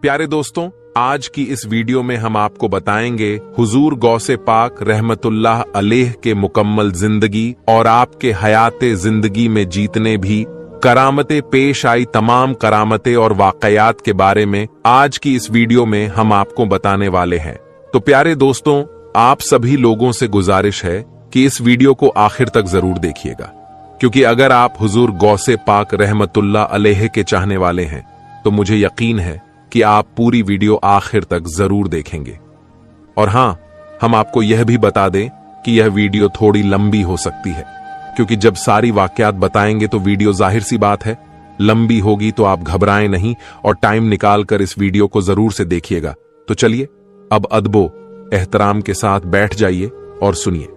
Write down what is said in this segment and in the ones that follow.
प्यारे दोस्तों, आज की इस वीडियो में हम आपको बताएंगे हुजूर गौसे पाक रहमतुल्लाह अलैह के मुकम्मल जिंदगी और आपके हयाते जिंदगी में जीतने भी करामतें पेश आई तमाम करामतें और वाकयात के बारे में आज की इस वीडियो में हम आपको बताने वाले हैं। तो प्यारे दोस्तों, आप सभी लोगों से गुजारिश है कि इस वीडियो को आखिर तक जरूर देखिएगा, क्योंकि अगर आप हुजूर गौसे पाक रहमतुल्लाह अलैह के चाहने वाले हैं तो मुझे यकीन है कि आप पूरी वीडियो आखिर तक जरूर देखेंगे। और हां, हम आपको यह भी बता दें कि यह वीडियो थोड़ी लंबी हो सकती है, क्योंकि जब सारी वाकयात बताएंगे तो वीडियो जाहिर सी बात है लंबी होगी। तो आप घबराएं नहीं और टाइम निकाल कर इस वीडियो को जरूर से देखिएगा। तो चलिए अब अदबो एहतराम के साथ बैठ जाइए और सुनिए।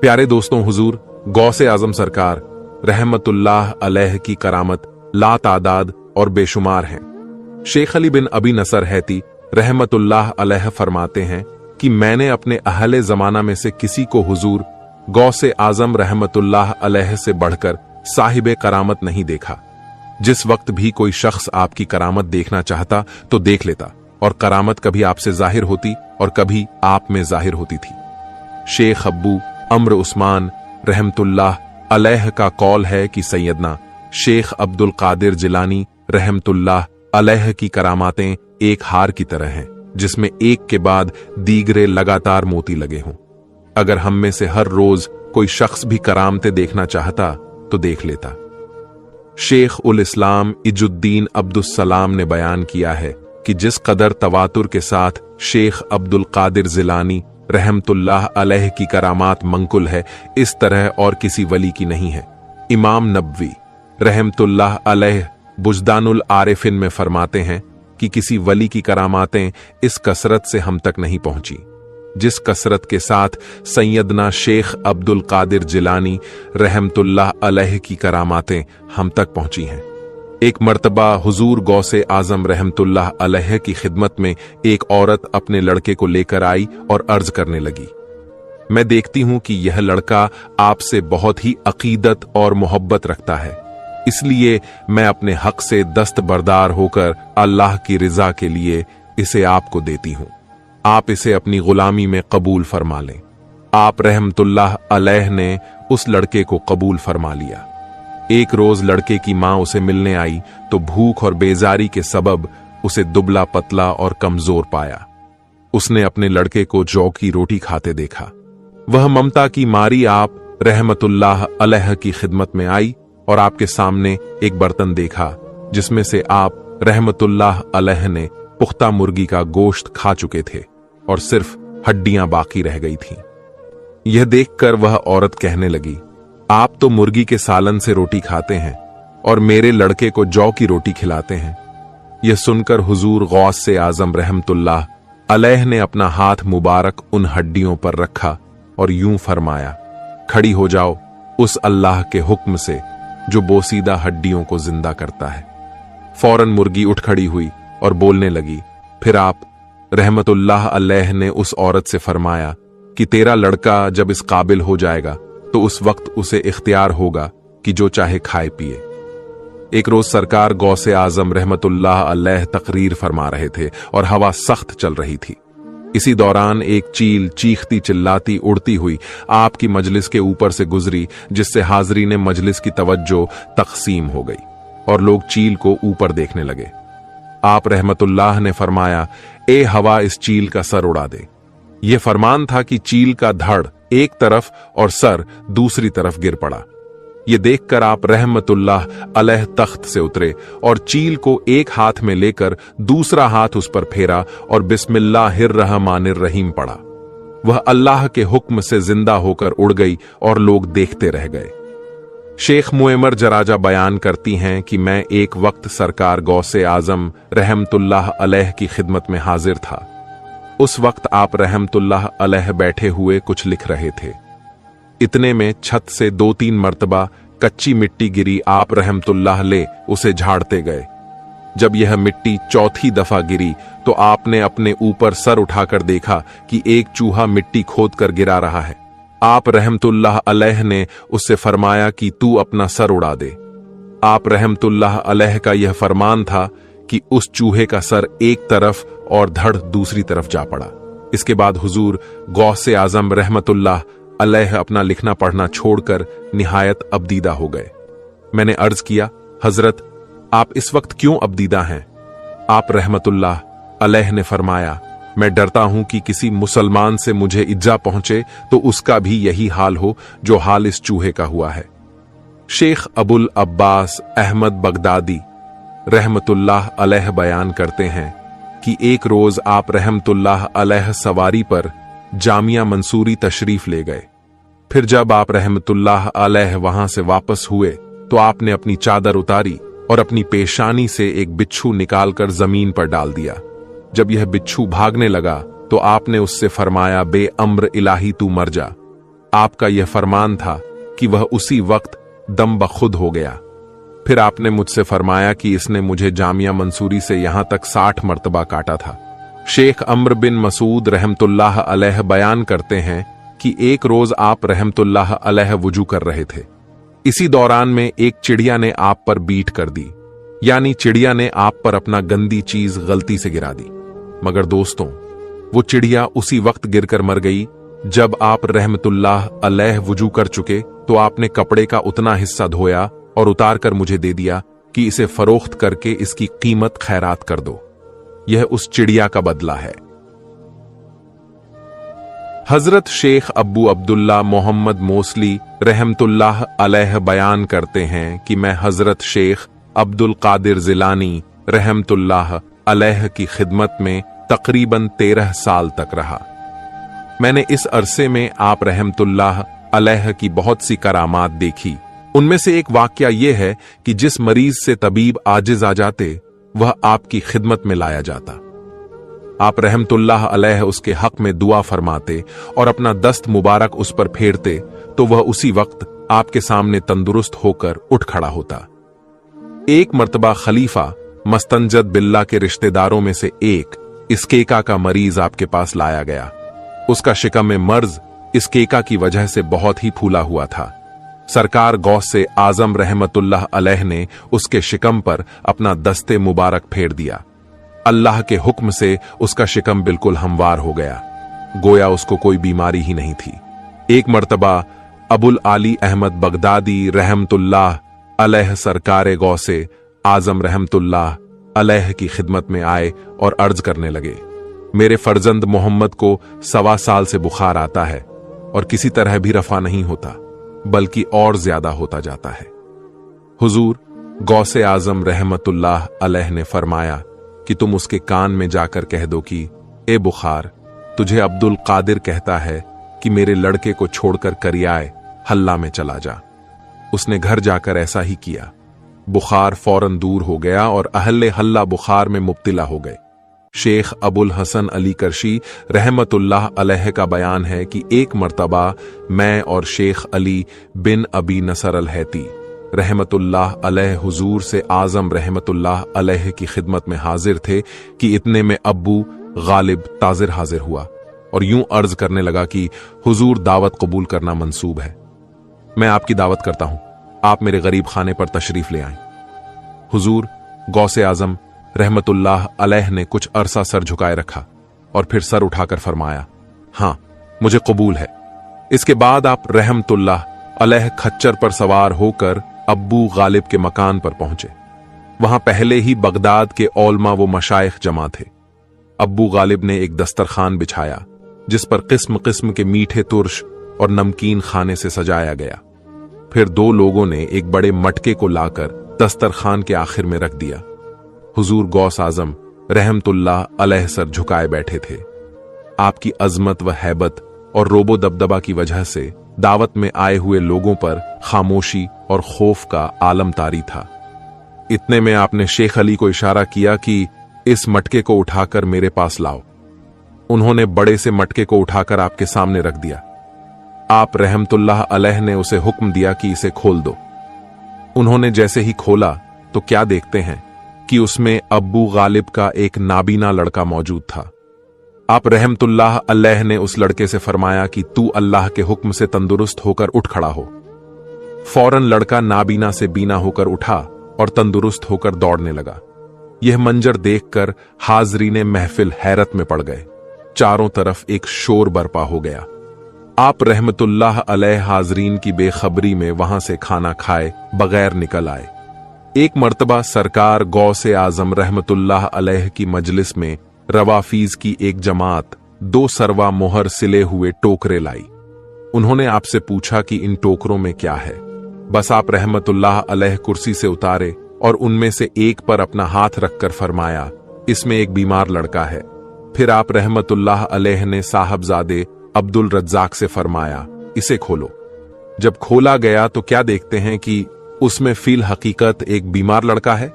प्यारे दोस्तों, हुजूर गौसे आजम सरकार रहमतुल्लाह अलैह की करामत ला तादाद और बेशुमार हैं। शेख अली बिन अबी नसर हैती रहमतुल्लाह अलैह फरमाते हैं कि मैंने अपने अहले जमाना में से किसी को हुजूर गौसे आजम रहमतुल्लाह अलैह से बढ़कर साहिबे करामत नहीं देखा। जिस वक्त भी कोई शख्स आपकी करामत देखना चाहता तो देख लेता, और करामत कभी आपसे जाहिर होती और कभी आप में जाहिर होती थी। शेख अब्बू अम्र उस्मान रहमतुल्लाह अलैह का कौल है कि सैयदना शेख अब्दुल कादिर जिलानी रहमतुल्लाह अलैह की करामातें एक हार की तरह हैं, जिसमें एक के बाद दीगरे लगातार मोती लगे हों। अगर हम में से हर रोज कोई शख्स भी करामतें देखना चाहता तो देख लेता। शेख उल इस्लाम इजुद्दीन अब्दुस्सलाम ने बयान किया है कि जिस कदर तवातुर के साथ शेख अब्दुल कादिर जिलानी रहमतुल्लाह अलैह की करामात मंकुल है, इस तरह और किसी वली की नहीं है। इमाम नबवी रहमतुल्लाह अलैह बुजदानुल आरिफिन में फरमाते हैं कि किसी वली की करामातें इस कसरत से हम तक नहीं पहुंची जिस कसरत के साथ सैयदना शेख अब्दुल कादिर जिलानी रहमतुल्लाह अलैह की करामातें हम तक पहुंची हैं। एक मर्तबा हुजूर गौसे आजम रहमतुल्लाह अलैह की खिदमत में एक औरत अपने लड़के को लेकर आई और अर्ज करने लगी, मैं देखती हूं कि यह लड़का आपसे बहुत ही अकीदत और मोहब्बत रखता है, इसलिए मैं अपने हक से दस्तबरदार होकर अल्लाह की रिजा के लिए इसे आपको देती हूं। आप इसे अपनी गुलामी में कबूल फरमा लें। आप रहमतुल्लाह अलैह ने उस लड़के को कबूल फरमा लिया। एक रोज लड़के की मां उसे मिलने आई तो भूख और बेजारी के सबब उसे दुबला पतला और कमजोर पाया। उसने अपने लड़के को जौ की रोटी खाते देखा। वह ममता की मारी आप रहमतुल्लाह अलैह की खिदमत में आई और आपके सामने एक बर्तन देखा जिसमें से आप रहमतुल्लाह अलैह ने पुख्ता मुर्गी का गोश्त खा चुके थे और सिर्फ हड्डियां बाकी रह गई थीं। यह देखकर वह औरत कहने लगी, आप तो मुर्गी के सालन से रोटी खाते हैं और मेरे लड़के को जौ की रोटी खिलाते हैं। यह सुनकर हुजूर गौस से आजम रहमतुल्लाह अलैह ने अपना हाथ मुबारक उन हड्डियों पर रखा और यूं फरमाया, खड़ी हो जाओ उस अल्लाह के हुक्म से जो बोसीदा हड्डियों को जिंदा करता है। फौरन मुर्गी उठ खड़ी हुई और बोलने लगी। फिर आप रहमतुल्लाह अलैह ने उस औरत से फरमाया कि तेरा लड़का जब इस काबिल हो जाएगा तो उस वक्त उसे इख्तियार होगा कि जो चाहे खाए पिए। एक रोज सरकार गौसे आजम रहमतुल्लाह अलैह तकरीर फरमा रहे थे और हवा सख्त चल रही थी। इसी दौरान एक चील चीखती चिल्लाती उड़ती हुई आपकी मजलिस के ऊपर से गुजरी, जिससे हाजरीन मजलिस की तवज्जो तकसीम हो गई और लोग चील को ऊपर देखने लगे। आप रहमतुल्लाह ने फरमाया, ए हवा इस चील का सर उड़ा दे। यह फरमान था कि चील का धड़ एक तरफ और सर दूसरी तरफ गिर पड़ा। ये देखकर आप रहमतुल्लाह अलैह तख्त से उतरे और चील को एक हाथ में लेकर दूसरा हाथ उस पर फेरा और बिस्मिल्लाहिर्रहमानिर्रहीम पढ़ा। वह अल्लाह के हुक्म से जिंदा होकर उड़ गई और लोग देखते रह गए। शेख मुएमर जराजा बयान करती हैं कि मैं एक वक्त सरकार गौसे आजम रहमतुल्लाह अलैह की खिदमत में हाजिर था। उस वक्त आप रहमतुल्लाह अलैह बैठे हुए कुछ लिख रहे थे। इतने में छत से 2-3 मर्तबा कच्ची मिट्टी गिरी। आप रहमतुल्लाह ले उसे झाड़ते गए। जब यह मिट्टी चौथी दफा गिरी तो आपने अपने ऊपर सर उठाकर देखा कि एक चूहा मिट्टी खोद कर गिरा रहा है। आप रहमतुल्लाह अलैह ने उससे फरमाया कि तू अपना सर उड़ा दे। आप रहमतुल्लाह अलैह का यह फरमान था कि उस चूहे का सर एक तरफ और धड़ दूसरी तरफ जा पड़ा। इसके बाद हुजूर गौसे आजम रहमतुल्लाह अलैह अपना लिखना पढ़ना छोड़कर निहायत अबदीदा हो गए। मैंने अर्ज किया, हजरत आप इस वक्त क्यों अबदीदा हैं? आप रहमतुल्लाह अलैह ने फरमाया, मैं डरता हूं कि किसी मुसलमान से मुझे इज्जा पहुंचे तो उसका भी यही हाल हो जो हाल इस चूहे का हुआ है। शेख अबुल अब्बास अहमद बगदादी रहमतुल्लाह अलैह बयान करते हैं कि एक रोज आप रहमतुल्लाह अलैह सवारी पर जामिया मंसूरी तशरीफ ले गए। फिर जब आप रहमतुल्लाह अलैह वहां से वापस हुए तो आपने अपनी चादर उतारी और अपनी पेशानी से एक बिच्छू निकालकर जमीन पर डाल दिया। जब यह बिच्छू भागने लगा तो आपने उससे फरमाया, बे अम्र इलाही तू मर जा। आपका यह फरमान था कि वह उसी वक्त दम बखुद हो गया। फिर आपने मुझसे फरमाया कि इसने मुझे जामिया मंसूरी से यहां तक 60 मर्तबा काटा था। शेख अम्र बिन मसूद रहमतुल्लाह अलैह बयान करते हैं कि एक रोज आप रहमतुल्लाह अलैह वुजू कर रहे थे। इसी दौरान में एक चिड़िया ने आप पर बीट कर दी, यानी चिड़िया ने आप पर अपना गंदी चीज गलती से गिरा दी। मगर दोस्तों, वो चिड़िया उसी वक्त गिरकर मर गई जब आप रहमतुल्लाह अलैह वुजू कर चुके तो आपने कपड़े का उतना हिस्सा धोया और उतार कर मुझे दे दिया कि इसे फरोख्त करके इसकी कीमत खैरात कर दो। यह उस चिड़िया का बदला है। हजरत शेख अब्बू अब्दुल्ला मोहम्मद मोसली रहमतुल्लाह अलैह बयान करते हैं कि मैं हजरत शेख अब्दुल कादिर जिलानी रहमतुल्लाह अलैह की खिदमत में तकरीबन 13 साल तक रहा। मैंने इस अरसे में आप रहमतुल्लाह अलैह की बहुत सी करामात देखी। उनमें से एक वाकया यह है कि जिस मरीज से तबीब आजिज आ जाते वह आपकी खिदमत में लाया जाता। आप रहमतुल्लाह अलैह उसके हक में दुआ फरमाते और अपना दस्त मुबारक उस पर फेरते तो वह उसी वक्त आपके सामने तंदुरुस्त होकर उठ खड़ा होता। एक मर्तबा खलीफा मस्तंजद बिल्ला के रिश्तेदारों में से एक इसकेका का मरीज आपके पास लाया गया। उसका शिकम में मर्ज इसकेका की वजह से बहुत ही फूला हुआ था। सरकार गौसे आजम रहमतुल्लाह अलैह ने उसके शिकम पर अपना दस्ते मुबारक फेर दिया। अल्लाह के हुक्म से उसका शिकम बिल्कुल हमवार हो गया, गोया उसको कोई बीमारी ही नहीं थी। एक मर्तबा अबुल आली अहमद बगदादी रहमतुल्लाह अलैह सरकार गौसे आजम रहमतुल्लाह अलैह की खिदमत में आए और अर्ज करने लगे, मेरे फर्जंद मोहम्मद को 1.25 साल से बुखार आता है और किसी तरह भी रफा नहीं होता, बल्कि और ज्यादा होता जाता है। हुजूर गौसे आजम रहमतुल्लाह अलैह ने फरमाया कि तुम उसके कान में जाकर कह दो कि ए बुखार, तुझे अब्दुल कादिर कहता है कि मेरे लड़के को छोड़कर करियाए हल्ला में चला जा। उसने घर जाकर ऐसा ही किया। बुखार फौरन दूर हो गया और अहले हल्ला बुखार में मुब्तिला हो गए। शेख अबुल हसन अली करशी रहमतुल्लाह अलैह का बयान है कि एक मर्तबा मैं और शेख अली बिन अबी नसर अल हैती रहमतुल्लाह अलैह हुजूर से आजम रहमतुल्लाह अलैह की खिदमत में हाजिर थे कि इतने में अब्बू गालिब ताजिर हाजिर हुआ और यूं अर्ज करने लगा कि हुजूर दावत कबूल करना मंसूब है। मैं आपकी दावत करता हूं, आप मेरे गरीब खाने पर तशरीफ ले आएं। हुजूर गौसे आजम रहमतुल्लाह अलैह ने कुछ अरसा सर झुकाए रखा और फिर सर उठाकर फरमाया, हां मुझे कबूल है। इसके बाद आप रहमतुल्लाह अलैह खच्चर पर सवार होकर अब्बू गालिब के मकान पर पहुंचे। वहां पहले ही बगदाद के औलमा व मशाइख जमा थे। अब्बू गालिब ने एक दस्तरखान बिछाया जिस पर किस्म किस्म के मीठे तुर्श और नमकीन खाने से सजाया गया। फिर 2 लोगों ने एक बड़े मटके को लाकर दस्तरखान के आखिर में रख दिया। हुजूर गौस आजम रहमतुल्लाह अलैह सर झुकाए बैठे थे। आपकी अजमत व हैबत और रोबो दबदबा की वजह से दावत में आए हुए लोगों पर खामोशी और खौफ का आलम तारी था। इतने में आपने शेख अली को इशारा किया कि इस मटके को उठाकर मेरे पास लाओ। उन्होंने बड़े से मटके को उठाकर आपके सामने रख दिया। आप रहमतुल्लाह अलैह ने उसे हुक्म दिया कि इसे खोल दो। उन्होंने जैसे ही खोला तो क्या देखते हैं कि उसमें अब्बू गालिब का एक नाबीना लड़का मौजूद था। आप रहमतुल्लाह अलैह ने उस लड़के से फरमाया कि तू अल्लाह के हुक्म से तंदुरुस्त होकर उठ खड़ा हो। फौरन लड़का नाबीना से बीना होकर उठा और तंदुरुस्त होकर दौड़ने लगा। यह मंजर देखकर हाजरीने महफिल हैरत में पड़ गए। चारों तरफ एक शोर बरपा हो गया। आप रहमतुल्लाह अलैह हाजरीन की बेखबरी में वहां से खाना खाए बगैर निकल आए। एक मर्तबा सरकार गौसे आजम रहमतुल्लाह अलैह की मजलिस में रवाफीज की एक जमात 2 सरवा मोहर सिले हुए टोकरे लाई। उन्होंने आपसे पूछा कि इन टोकरों में क्या है। बस आप रहमतुल्लाह अलैह कुर्सी से उतारे और उनमें से एक पर अपना हाथ रखकर फरमाया, इसमें एक बीमार लड़का है। फिर आप रहमतुल्लाह अलैह ने साहबजादे अब्दुल रज्जाक से फरमाया, इसे खोलो। जब खोला गया तो क्या देखते हैं कि उसमें फील हकीकत एक बीमार लड़का है।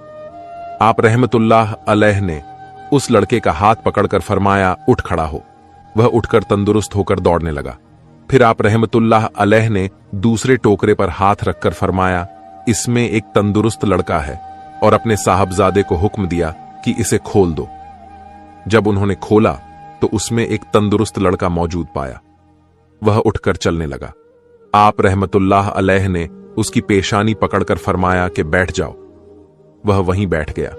आप रहमतुल्लाह अलैह ने उस लड़के का हाथ पकड़कर फरमाया, उठ खड़ा हो। वह उठकर तंदुरुस्त होकर दौड़ने लगा। फिर आप रहमतुल्लाह अलैह ने दूसरे टोकरे पर हाथ रखकर फरमाया, इसमें एक तंदुरुस्त लड़का है, और अपने साहबजादे को हुक्म दिया कि इसे खोल दो। जब उन्होंने खोला तो उसमें एक तंदुरुस्त लड़का मौजूद पाया। वह उठकर चलने लगा। आप रहमतुल्लाह अलैह ने उसकी पेशानी पकड़कर फरमाया कि बैठ जाओ। वह वहीं बैठ गया।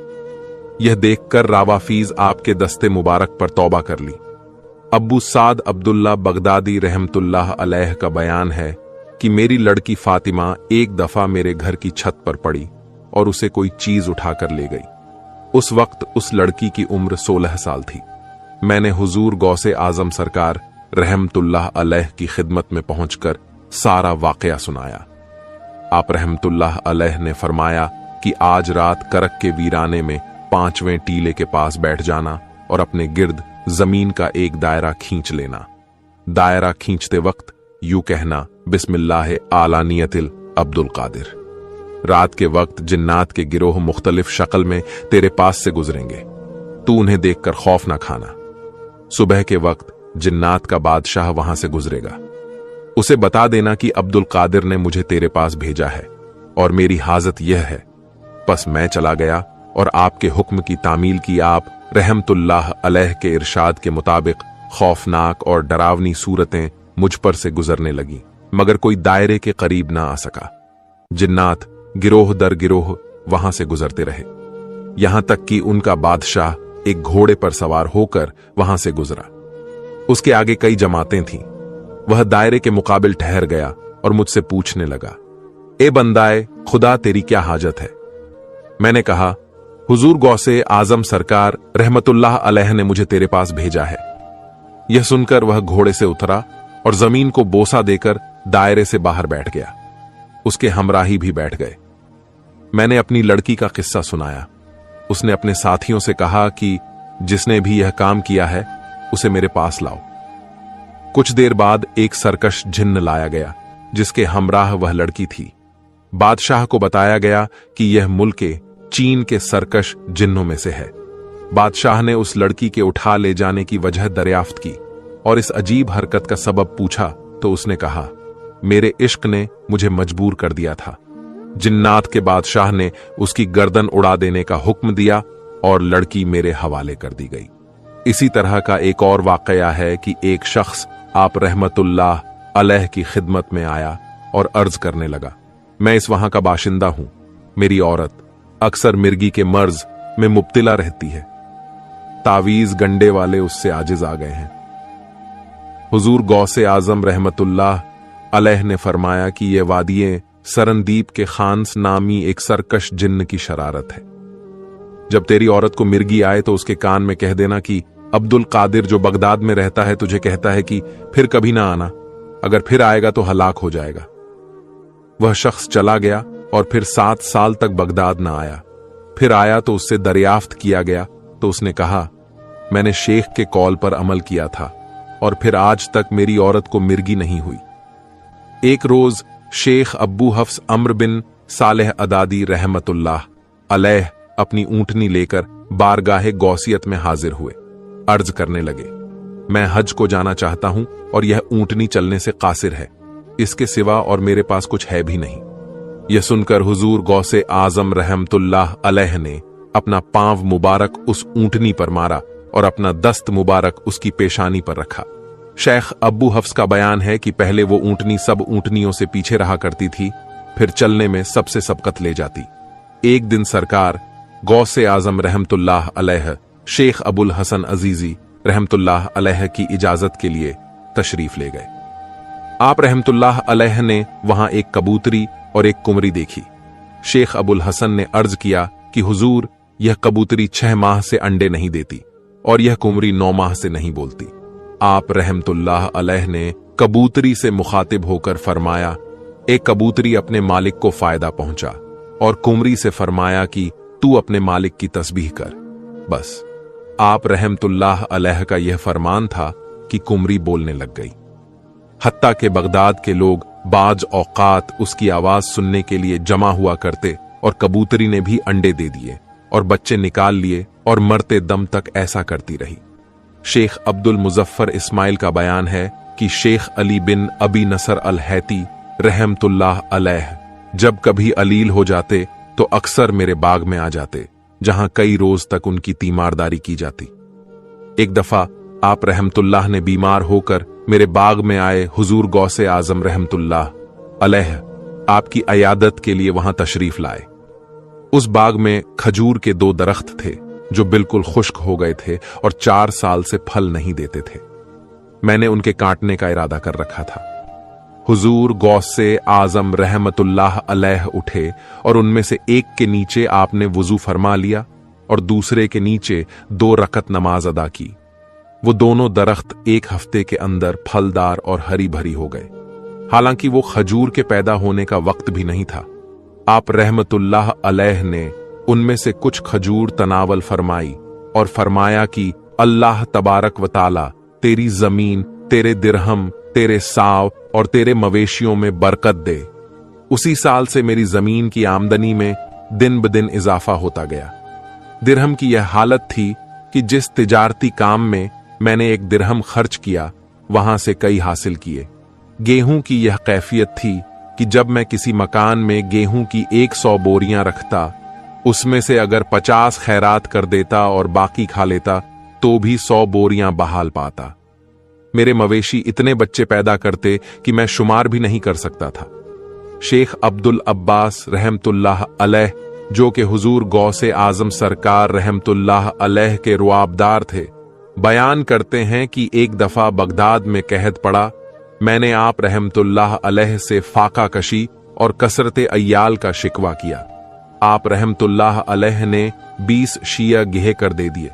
यह देखकर रावाफीज आपके दस्ते मुबारक पर तौबा कर ली। अब्बू साद अब्दुल्ला बगदादी रहमतुल्लाह अलैह का बयान है कि मेरी लड़की फातिमा एक दफा मेरे घर की छत पर पड़ी और उसे कोई चीज उठाकर ले गई। उस वक्त उस लड़की की उम्र 16 साल थी। मैंने हुजूर गौसे आजम सरकार रहमतुल्लाह अलैह की खिदमत में पहुंचकर सारा वाकया सुनाया। आप रहमतुल्लाह अलैह ने फरमाया कि आज रात करक के वीराने में 5वें टीले के पास बैठ जाना और अपने गिर्द जमीन का एक दायरा खींच लेना। दायरा खींचते वक्त यूं कहना, बिस्मिल्लाह आला नियतिल अब्दुल कादिर। रात के वक्त जिन्नात के गिरोह मुख्तलिफ शक्ल में तेरे पास से गुजरेंगे। तू उन्हें देखकर खौफ ना खाना। सुबह के वक्त जिन्नात का बादशाह वहां से गुजरेगा। उसे बता देना कि अब्दुल कादिर ने मुझे तेरे पास भेजा है और मेरी हाजत यह है। बस मैं चला गया और आपके हुक्म की तामील की। आप रहमतुल्लाह अलैह के इरशाद के मुताबिक खौफनाक और डरावनी सूरतें मुझ पर से गुजरने लगी, मगर कोई दायरे के करीब ना आ सका। जिन्नात गिरोह दर गिरोह वहां से गुजरते रहे, यहां तक कि उनका बादशाह एक घोड़े पर सवार होकर वहां से गुजरा। उसके आगे कई जमातें थीं। वह दायरे के मुकाबिल ठहर गया और मुझसे पूछने लगा, ए बंदाए खुदा, तेरी क्या हाजत है? मैंने कहा, हुजूर गौसे आजम सरकार रहमतुल्लाह अलैह ने मुझे तेरे पास भेजा है। यह सुनकर वह घोड़े से उतरा और जमीन को बोसा देकर दायरे से बाहर बैठ गया। उसके हमराही भी बैठ गए। मैंने अपनी लड़की का किस्सा सुनाया। उसने अपने साथियों से कहा कि जिसने भी यह काम किया है उसे मेरे पास लाओ। कुछ देर बाद एक सरकश जिन्न लाया गया जिसके हमराह वह लड़की थी। बादशाह को बताया गया कि यह मुल्के चीन के सरकश जिन्नों में से है। बादशाह ने उस लड़की के उठा ले जाने की वजह दरियाफ्त की और इस अजीब हरकत का सबब पूछा तो उसने कहा, मेरे इश्क ने मुझे मजबूर कर दिया था। जिन्नात के बादशाह ने उसकी गर्दन उड़ा देने का हुक्म दिया और लड़की मेरे हवाले कर दी गई। इसी तरह का एक और वाकया है कि एक शख्स आप रहमतुल्लाह अलैह की खिदमत में आया और अर्ज करने लगा, मैं इस वहां का बाशिंदा हूं। मेरी औरत अक्सर मिर्गी के मर्ज में मुब्तिला रहती है। तावीज गंडे वाले उससे आजिज आ गए हैं। हुजूर गौसे आजम रहमतुल्लाह अलैह ने फरमाया कि यह वादिये सरनदीप के खान्स नामी एक सरकश जिन्न की शरारत है। जब तेरी औरत को मिर्गी आए तो उसके कान में कह देना कि अब्दुल कादिर जो बगदाद में रहता है तुझे कहता है कि फिर कभी ना आना, अगर फिर आएगा तो हलाक हो जाएगा। वह शख्स चला गया और फिर 7 साल तक बगदाद ना आया। फिर आया तो उससे दरियाफ्त किया गया तो उसने कहा, मैंने शेख के कॉल पर अमल किया था और फिर आज तक मेरी औरत को मिर्गी नहीं हुई। एक रोज शेख अब्बू हफ्स अम्र बिन सालेह अदादी रहमतुल्लाह अलैह अपनी ऊंटनी लेकर बारगाहे गौसियत में हाजिर हुए। अर्ज करने लगे, मैं हज को जाना चाहता हूं और यह ऊंटनी चलने से कासिर है। इसके सिवा और मेरे पास कुछ है भी नहीं। यह सुनकर हुजूर गौसे आजम रहमतुल्लाह अलैह ने अपना पांव मुबारक उस ऊंटनी पर मारा और अपना दस्त मुबारक उसकी पेशानी पर रखा। शेख अब्बू हफ्स का बयान है कि पहले वो ऊंटनी सब ऊंटनियों से पीछे रहा करती थी, फिर चलने में सबसे सबकत ले जाती। एक दिन सरकार गौसे आजम रहमतुल्लाह अलैह शेख अबुल हसन अजीजी रहमतुल्लाह अलैह की इजाजत के लिए तशरीफ ले गए। आप रहमतुल्लाह अलैह ने वहां एक कबूतरी और एक कुमरी देखी। शेख अबुल हसन ने अर्ज किया कि हुजूर, यह कबूतरी 6 माह से अंडे नहीं देती और यह कुमरी 9 माह से नहीं बोलती। आप रहमतुल्लाह अलैह ने कबूतरी से मुखातिब होकर फरमाया, एक कबूतरी अपने मालिक को फायदा पहुंचा, और कुमरी से फरमाया कि तू अपने मालिक की तस्बीह कर। बस आप रहमतुल्लाह अलैह का यह फरमान था कि कुमरी बोलने लग गई। हत्ता के बगदाद के लोग बाज औकात उसकी आवाज सुनने के लिए जमा हुआ करते, और कबूतरी ने भी अंडे दे दिए और बच्चे निकाल लिए और मरते दम तक ऐसा करती रही। शेख अब्दुल मुजफ्फर इस्माइल का बयान है कि शेख अली बिन अबी नसर अल हैती रहमतुल्लाह अलैह जब कभी अलील हो जाते तो अक्सर मेरे बाग में आ जाते, जहां कई रोज तक उनकी तीमारदारी की जाती। एक दफा आप रहमतुल्लाह ने बीमार होकर मेरे बाग में आए हुजूर गौसे आजम रहमतुल्लाह अलैह आपकी अयादत के लिए वहां तशरीफ लाए। उस बाग में खजूर के 2 दरख्त थे जो बिल्कुल खुश्क हो गए थे और 4 साल से फल नहीं देते थे। मैंने उनके काटने का इरादा कर रखा था। हुजूर गौसे आजम रहमतुल्लाह अलैह उठे और उनमें से एक के नीचे आपने वुजू फरमा लिया और दूसरे के नीचे 2 रकत नमाज अदा की। वो दोनों दरख्त 1 हफ्ते के अंदर फलदार और हरी भरी हो गए। हालांकि वो खजूर के पैदा होने का वक्त भी नहीं था। आप रहमतुल्लाह अलैह ने उनमें से कुछ खजूर तनावल फरमाई और फरमाया कि अल्लाह तबारक व ताला तेरी जमीन, तेरे दिरहम, तेरे साव और तेरे मवेशियों में बरकत दे। उसी साल से मेरी जमीन की आमदनी में दिन ब दिन इजाफा होता गया। दिरहम की यह हालत थी कि जिस तिजारती काम में मैंने 1 दिरहम खर्च किया, वहां से कई हासिल किए। गेहूं की यह कैफियत थी कि जब मैं किसी मकान में गेहूं की 100 बोरियां रखता, उसमें से अगर 50 खैरात कर देता और बाकी खा लेता तो भी 100 बोरियां बहाल पाता। मेरे मवेशी इतने बच्चे पैदा करते कि मैं शुमार भी नहीं कर सकता था। शेख अब्दुल अब्बास रहमतुल्लाह अलैह, जो कि हुजूर गौसे आजम सरकार रहमतुल्लाह अलैह के रुआबदार थे, बयान करते हैं कि एक दफा बगदाद में कहत पड़ा, मैंने आप रहमतुल्लाह अलैह से फाका कशी और कसरते अय्याल का शिकवा किया। आप रहमतुल्लाह अलैह ने 20 शिया घेह कर दे दिए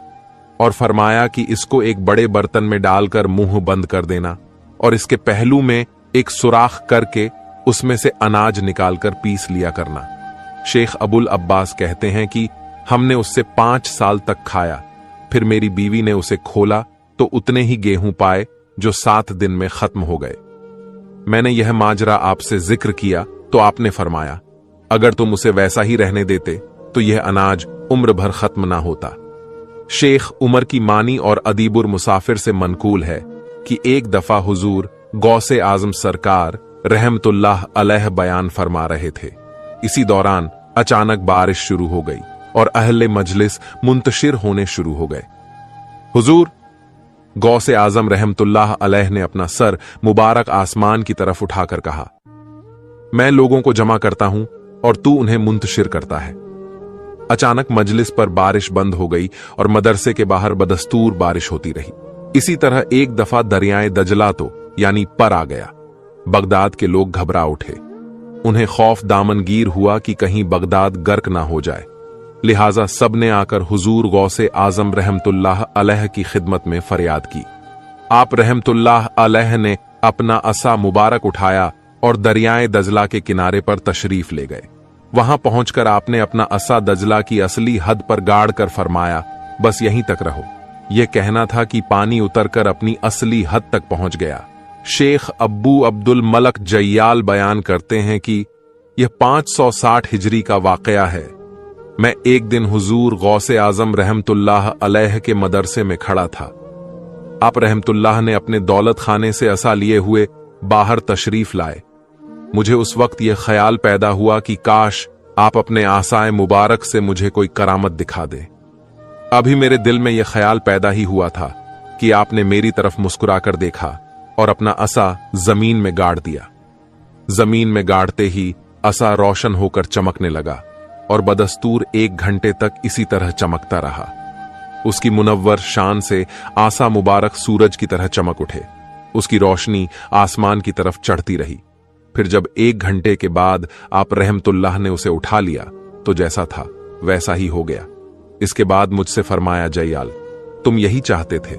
और फरमाया कि इसको एक बड़े बर्तन में डालकर मुंह बंद कर देना और इसके पहलू में एक सुराख करके उसमें से अनाज निकालकर पीस लिया करना। शेख अबुल अब्बास कहते हैं कि हमने उससे 5 साल तक खाया। फिर मेरी बीवी ने उसे खोला तो उतने ही गेहूं पाए जो 7 दिन में खत्म हो गए। मैंने यह माजरा आपसे जिक्र किया तो आपने फरमाया, अगर तुम उसे वैसा ही रहने देते तो यह अनाज उम्र भर खत्म ना होता। शेख उमर की मानी और अदीबुर मुसाफिर से मनकूल है कि एक दफा हुजूर गौसे आजम सरकार रहमतुल्लाह अलैह बयान फरमा रहे थे। इसी दौरान अचानक बारिश शुरू हो गई और अहले मजलिस मुंतशिर होने शुरू हो गए। हुजूर गौसे आजम रहमतुल्लाह अलैह ने अपना सर मुबारक आसमान की तरफ उठाकर कहा, मैं लोगों को जमा करता हूं और तू उन्हें मुंतशिर करता है। अचानक मजलिस पर बारिश बंद हो गई और मदरसे के बाहर बदस्तूर बारिश होती रही। इसी तरह एक दफा दरियाए दजला तो यानी पर आ गया। बगदाद के लोग घबरा उठे। उन्हें खौफ दामनगीर हुआ कि कहीं बगदाद गर्क ना हो जाए। लिहाजा सबने आकर हुजूर गौसे आजम रहमतुल्लाह अलैह की खिदमत में फरियाद की। आप रहमतुल्लाह अलैह ने अपना असा मुबारक उठाया और दरियाए दजला के किनारे पर तशरीफ ले गए। वहां पहुंचकर आपने अपना असा दजला की असली हद पर गाड़ कर फरमाया, बस यहीं तक रहो। यह कहना था कि पानी उतरकर अपनी असली हद तक पहुंच गया। शेख अब्बू अब्दुल मलक जय्याल बयान करते हैं कि यह 560 हिजरी का वाकया है। मैं एक दिन हुजूर गौसे आजम रहमतुल्लाह अलैह के मदरसे में खड़ा था। आप रहमतुल्लाह ने अपने दौलत खाने से असा लिए हुए बाहर तशरीफ लाए। मुझे उस वक्त यह ख्याल पैदा हुआ कि काश आप अपने आसाए मुबारक से मुझे कोई करामत दिखा दे। अभी मेरे दिल में यह ख्याल पैदा ही हुआ था कि आपने मेरी तरफ मुस्कुराकर देखा और अपना असा जमीन में गाड़ दिया। जमीन में गाड़ते ही असा रोशन होकर चमकने लगा और बदस्तूर 1 घंटे तक इसी तरह चमकता रहा। उसकी मुनव्वर शान से आसा मुबारक सूरज की तरह चमक उठे। उसकी रोशनी आसमान की तरफ चढ़ती रही। फिर जब 1 घंटे के बाद आप रहमतुल्लाह ने उसे उठा लिया तो जैसा था वैसा ही हो गया। इसके बाद मुझसे फरमाया, जयाल, तुम यही चाहते थे।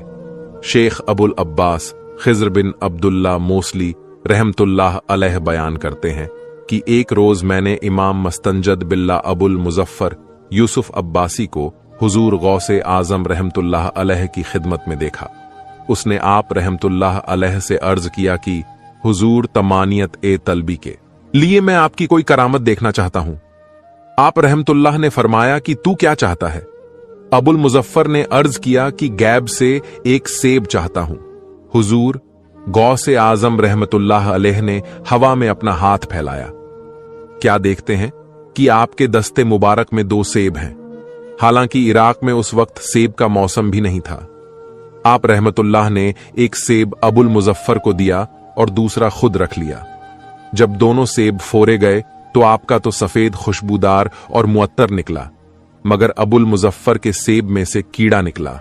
शेख अबुल अब्बास खिज्र बिन अब्दुल्ला मोसली रहमतुल्लाह अलैह बयान करते हैं कि एक रोज मैंने इमाम मस्तंजद बिल्ला अबुल मुजफ्फर यूसुफ अब्बासी को हुजूर गौसे आजम रहमतुल्लाह अलैह की खिदमत में देखा। उसने आप रहमतुल्लाह अलैह से अर्ज किया कि हुजूर तमानियत ए तलबी के लिए मैं आपकी कोई करामत देखना चाहता हूं। आप रहमतुल्लाह ने फरमाया कि तू क्या चाहता है? अबुल मुजफ्फर ने अर्ज किया कि गैब से एक सेब चाहता हूं। हुजूर गौसे आजम रहमतुल्लाह अलैह ने हवा में अपना हाथ फैलाया। क्या देखते हैं कि आपके दस्ते मुबारक में 2 सेब हैं। हालांकि इराक में उस वक्त सेब का मौसम भी नहीं था। आप रहमतुल्लाह ने एक सेब अबुल मुजफ्फर को दिया और दूसरा खुद रख लिया। जब दोनों सेब फोरे गए तो आपका तो सफेद खुशबूदार और मुअत्तर निकला, मगर अबुल मुजफ्फर के सेब में से कीड़ा निकला।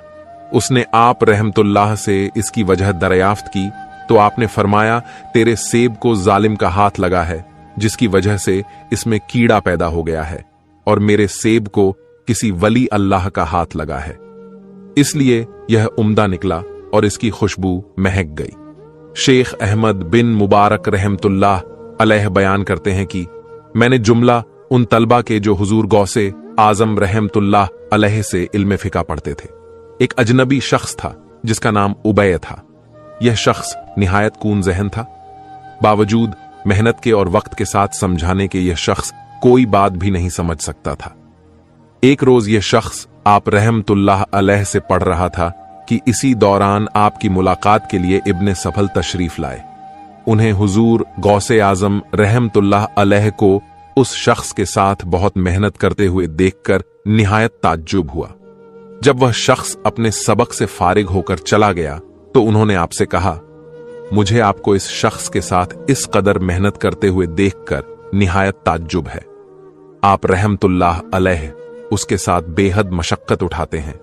उसने आप रहमतुल्लाह से इसकी वजह दरियाफ्त की तो आपने फरमाया, तेरे सेब को जालिम का हाथ लगा है, जिसकी वजह से इसमें कीड़ा पैदा हो गया है, और मेरे सेब को किसी वली अल्लाह का हाथ लगा है, इसलिए यह उम्दा निकला और इसकी खुशबू महक गई। शेख अहमद बिन मुबारक रहमतुल्लाह अलैह बयान करते हैं कि मैंने जुमला उन तलबा के जो हुजूर गौसे आजम रहमतुल्लाह अलैह से इल्म फिका पढ़ते थे। एक अजनबी शख्स था जिसका नाम उबय था। यह शख्स निहायत कून ज़हन था। बावजूद मेहनत के और वक्त के साथ समझाने के यह शख्स कोई बात भी नहीं समझ सकता था। एक रोज यह शख्स आप रहमतुल्लाह अलैह से पढ़ रहा था कि इसी दौरान आपकी मुलाकात के लिए इब्ने सफल तशरीफ लाए। उन्हें हुजूर गौसे आजम रहमतुल्लाह अलैह को उस शख्स के साथ बहुत मेहनत करते हुए देखकर निहायत ताज्जुब हुआ। जब वह शख्स अपने सबक से फारिग होकर चला गया तो उन्होंने आपसे कहा, मुझे आपको इस शख्स के साथ इस कदर मेहनत करते हुए देखकर निहायत ताज्जुब है। आप रहमतुल्लाह अलैह उसके साथ बेहद मशक्कत उठाते हैं।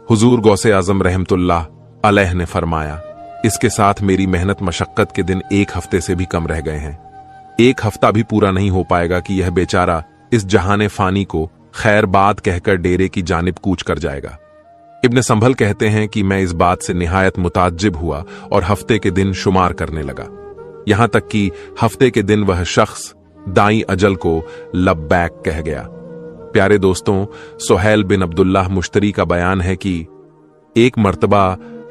हुजूर गौसे आजम रहमतुल्लाह अलैह ने फरमाया, इसके साथ मेरी मेहनत मशक्कत के दिन 1 हफ्ते से भी कम रह गए हैं। 1 हफ्ता भी पूरा नहीं हो पाएगा कि यह बेचारा इस जहाने फानी को खैर बात कहकर डेरे की जानिब कूच कर जाएगा। इब्ने संभल कहते हैं कि मैं इस बात से निहायत मुताज्जिब हुआ और हफ्ते के दिन शुमार करने लगा। यहां तक कि हफ्ते के दिन वह शख्स दाई अजल को लब्बैक कह गया। प्यारे दोस्तों, सुहैल बिन अब्दुल्लाह मुश्तरी का बयान है कि एक मर्तबा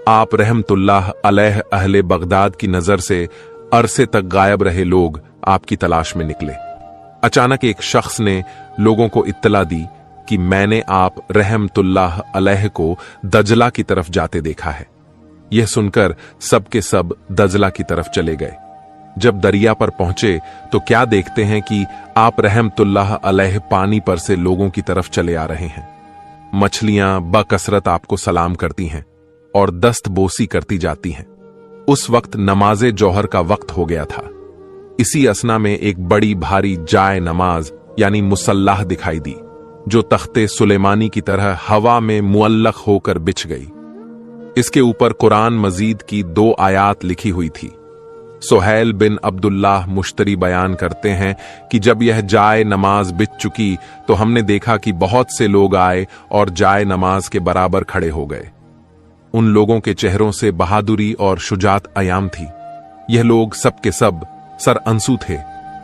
आप रहमतुल्लाह अलैह अहले बगदाद की नजर से अरसे तक गायब रहे लोग आपकी तलाश में निकले। अचानक एक शख्स ने लोगों को इत्तला दी कि मैंने आप रहमतुल्लाह अलैह को दजला की तरफ जाते देखा है। यह सुनकर सब के सब दजला की तरफ चले गए। जब दरिया पर पहुंचे तो क्या देखते हैं कि आप रहमतुल्लाह अलैह पानी पर से लोगों की तरफ चले आ रहे हैं। मछलियां बकसरत आपको सलाम करती हैं और दस्त बोसी करती जाती हैं। उस वक्त नमाज़े जौहर का वक्त हो गया था। इसी असना में एक बड़ी भारी जाए नमाज यानी मुसल्लाह दिखाई दी, जो तख्ते सुलेमानी की तरह हवा में मुअल्लक होकर बिछ गई। इसके ऊपर कुरान मजीद की 2 आयात लिखी हुई थी। सुहैल बिन अब्दुल्लाह मुश्तरी बयान करते हैं कि जब यह जाए नमाज बिछ चुकी तो हमने देखा कि बहुत से लोग आए और जाए नमाज के बराबर खड़े हो गए। उन लोगों के चेहरों से बहादुरी और शुजात अयाम थी। यह लोग सब के सब सर अंसू थे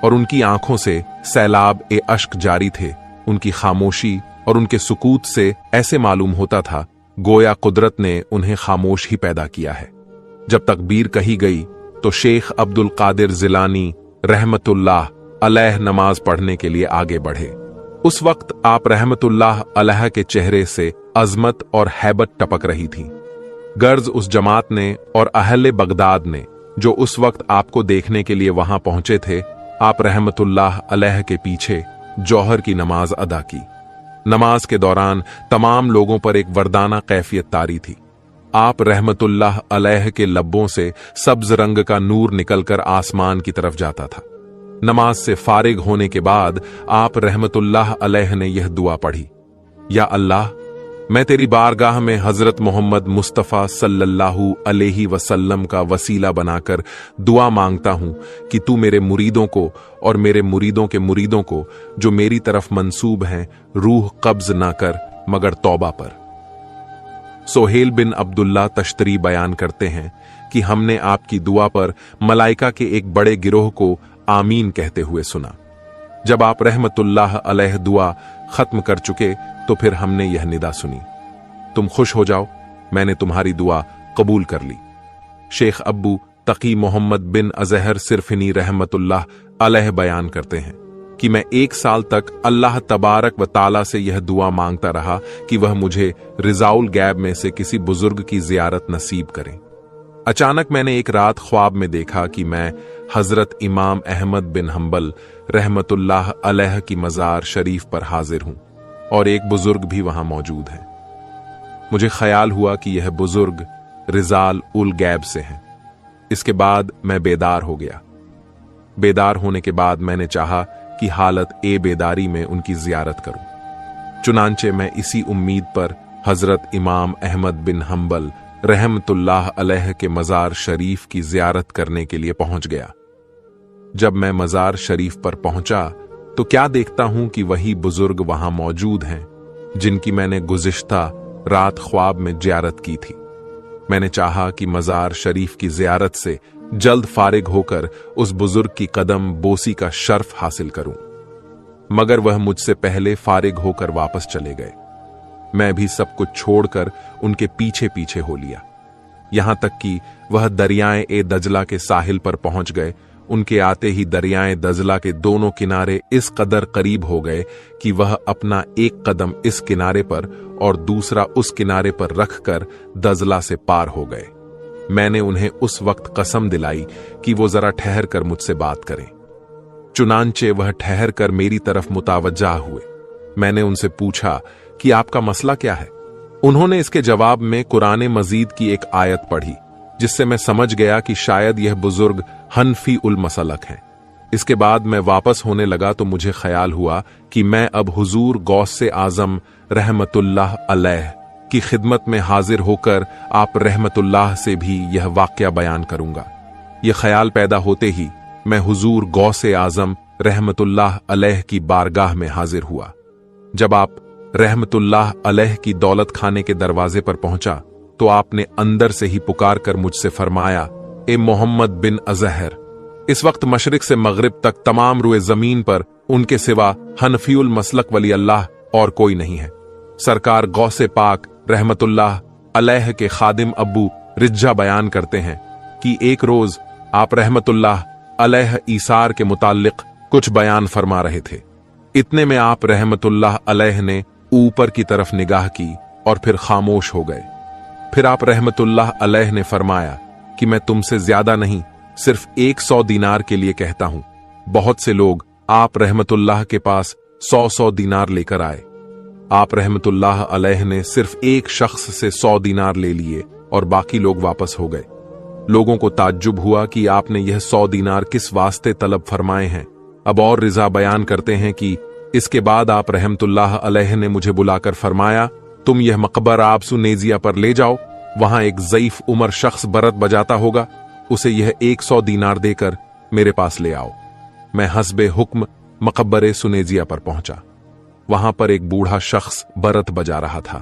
और उनकी आंखों से सैलाब ए अश्क जारी थे। उनकी खामोशी और उनके सुकूत से ऐसे मालूम होता था गोया कुदरत ने उन्हें खामोश ही पैदा किया है। जब तकबीर कही गई तो शेख अब्दुल कादिर जिलानी रहमतुल्लाह अलैह नमाज पढ़ने के लिए आगे बढ़े। उस वक्त आप रहमतुल्लाह अलैह के चेहरे से अजमत और हैबत टपक रही थी। गर्ज उस जमात ने और अहले बगदाद ने जो उस वक्त आपको देखने के लिए वहां पहुंचे थे, आप रहमतुल्लाह अलैह के पीछे जौहर की नमाज अदा की। नमाज के दौरान तमाम लोगों पर एक वरदाना कैफियत तारी थी। आप रहमतुल्लाह अलैह के लब्बों से सब्ज रंग का नूर निकलकर आसमान की तरफ जाता था। नमाज से फारिग होने के बाद आप रहमतुल्लाह अलैह ने यह दुआ पढ़ी, या अल्लाह, मैं तेरी बारगाह में हजरत मोहम्मद मुस्तफ़ा सल्लल्लाहु अलैहि वसल्लम का वसीला बनाकर दुआ मांगता हूं कि तू मेरे मुरीदों को और मेरे मुरीदों के मुरीदों को जो मेरी तरफ मंसूब हैं रूह कब्ज ना कर मगर तौबा पर। सोहेल बिन अब्दुल्ला तश्तरी बयान करते हैं कि हमने आपकी दुआ पर मलाइका के एक बड़े गिरोह को आमीन कहते हुए सुना। जब आप रहमतुल्लाह अलैह दुआ खत्म कर चुके तो फिर हमने यह निदा सुनी, तुम खुश हो जाओ, मैंने तुम्हारी दुआ कबूल कर ली। शेख अब्बू तकी मोहम्मद बिन अजहर सिरफिनी रहमतुल्लाह अलैह बयान करते हैं कि मैं 1 साल तक अल्लाह तबारक व ताला से यह दुआ मांगता रहा कि वह मुझे रिजाउल गैब में से किसी बुजुर्ग की जियारत नसीब करें। अचानक मैंने एक रात ख्वाब में देखा कि मैं हजरत इमाम अहमद बिन हंबल रहमतुल्लाह अलैह की मजार शरीफ पर हाजिर हूं और एक बुजुर्ग भी वहां मौजूद है। मुझे ख्याल हुआ कि यह बुजुर्ग रिजाल उल गैब से हैं। इसके बाद मैं बेदार हो गया। बेदार होने के बाद मैंने चाहा कि हालत बेदारी में उनकी जियारत करूं। चुनांचे मैं इसी उम्मीद पर हजरत इमाम अहमद बिन हंबल रहमतुल्लाह अलैह के मजार शरीफ की जियारत करने के लिए पहुंच गया। जब मैं मजार शरीफ पर पहुंचा तो क्या देखता हूं कि वही बुजुर्ग वहां मौजूद हैं जिनकी मैंने गुज़िश्ता रात ख्वाब में जियारत की थी। मैंने चाहा कि मजार शरीफ की जियारत से जल्द फारिग होकर उस बुजुर्ग की कदम बोसी का शर्फ हासिल करूं, मगर वह मुझसे पहले फारिग होकर वापस चले गए। मैं भी सब कुछ छोड़कर उनके पीछे पीछे हो लिया, यहां तक कि वह दरियाए दजला के साहिल पर पहुंच गए। उनके आते ही दरियाए दजला के दोनों किनारे इस कदर करीब हो गए कि वह अपना एक कदम इस किनारे पर और दूसरा उस किनारे पर रखकर दजला से पार हो गए। मैंने उन्हें उस वक्त कसम दिलाई कि वो जरा ठहर कर मुझसे बात करें। चुनांचे वह ठहर कर मेरी तरफ मुतावज्जा हुए। मैंने उनसे पूछा कि आपका मसला क्या है। उन्होंने इसके जवाब में कुरान मजीद की एक आयत पढ़ी, जिससे मैं समझ गया कि शायद यह बुजुर्ग हनफी उल मसलक हैं। इसके बाद मैं वापस होने लगा तो मुझे ख्याल हुआ कि मैं अब हुजूर गौसे आजम रहमतुल्लाह अलैह की खिदमत में हाजिर होकर आप रहमतुल्लाह से भी यह वाकया बयान करूंगा। यह ख्याल पैदा होते ही मैं हुजूर गौसे आजम रहमतुल्लाह अलैह की बारगाह में हाजिर हुआ। जब आप रहमतुल्लाह अलैह की दौलत खाने के दरवाजे पर पहुंचा तो आपने अंदर से ही पुकार कर मुझसे फरमाया, ए मोहम्मद बिन अजहर। इस वक्त मशरिक से मगरिब तक तमाम रुए जमीन पर उनके सिवा हनफीउल मसलक वली अल्लाह और कोई नहीं है। सरकार गौसे पाक रहमतुल्लाह अलैह के खादिम अब्बू रिज्जा बयान करते हैं कि एक रोज आप रहमतुल्लाह अलैह ईसार के मुताल्लिक कुछ बयान फरमा रहे थे। इतने में आप रहमतुल्लाह अलैह ने ऊपर की तरफ निगाह की और फिर खामोश हो गए। फिर आप रहमतुल्लाह अलैह ने फरमाया कि मैं तुमसे ज्यादा नहीं, सिर्फ 100 दीनार के लिए कहता हूं। बहुत से लोग आप रहमतुल्लाह के पास 100 दीनार लेकर आए। आप रहमतुल्लाह अलैह ने सिर्फ एक शख्स से 100 दीनार ले लिए और बाकी लोग वापस हो गए। लोगों को ताज्जुब हुआ कि आपने यह 100 दीनार किस वास्ते तलब फरमाए हैं। अब और रिजा बयान करते हैं कि इसके बाद आप रहमतुल्लाह अलैह ने मुझे बुलाकर फरमाया, तुम यह मकबर आबसु नेजिया पर ले जाओ, वहां एक ज़ईफ उमर शख्स बरत बजाता होगा, उसे यह 100 दीनार देकर मेरे पास ले आओ। मैं हस्बे हुक्म मकबरे सुनेजिया पर पहुंचा। वहां पर एक बूढ़ा शख्स बरत बजा रहा था।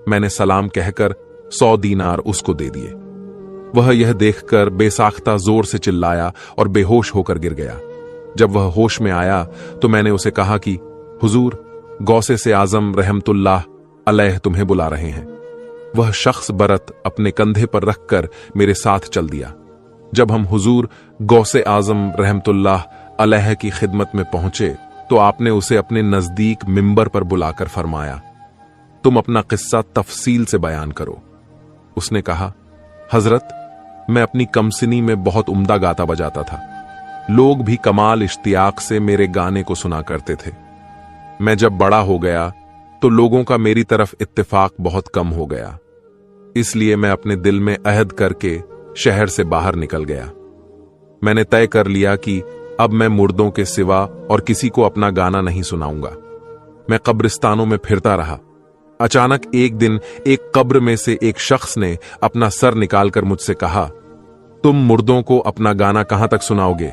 मैंने सलाम कहकर 100 दीनार उसको दे दिए। वह यह देखकर बेसाख्ता जोर से चिल्लाया और बेहोश होकर गिर गया। जब वह होश में आया तो मैंने उसे कहा कि हुजूर गौसे से आजम रहमतुल्लाह अलैह तुम्हें बुला रहे हैं। वह शख्स बरत अपने कंधे पर रखकर मेरे साथ चल दिया। जब हम हुजूर गौसे आजम रहमतुल्लाह अलैह की खिदमत में पहुंचे तो आपने उसे अपने नजदीक मिंबर पर बुलाकर फरमाया, तुम अपना किस्सा तफसील से बयान करो। उसने कहा, हजरत, मैं अपनी कमसिनी में बहुत उम्दा गाता बजाता था। लोग भी कमाल इश्तियाक से मेरे गाने को सुना करते थे। मैं जब बड़ा हो गया तो लोगों का मेरी तरफ इत्तेफाक बहुत कम हो गया। इसलिए मैं अपने दिल में अहद करके शहर से बाहर निकल गया। मैंने तय कर लिया कि अब मैं मुर्दों के सिवा और किसी को अपना गाना नहीं सुनाऊंगा। मैं कब्रिस्तानों में फिरता रहा। अचानक एक दिन एक कब्र में से एक शख्स ने अपना सर निकालकर मुझसे कहा, तुम मुर्दों को अपना गाना कहां तक सुनाओगे?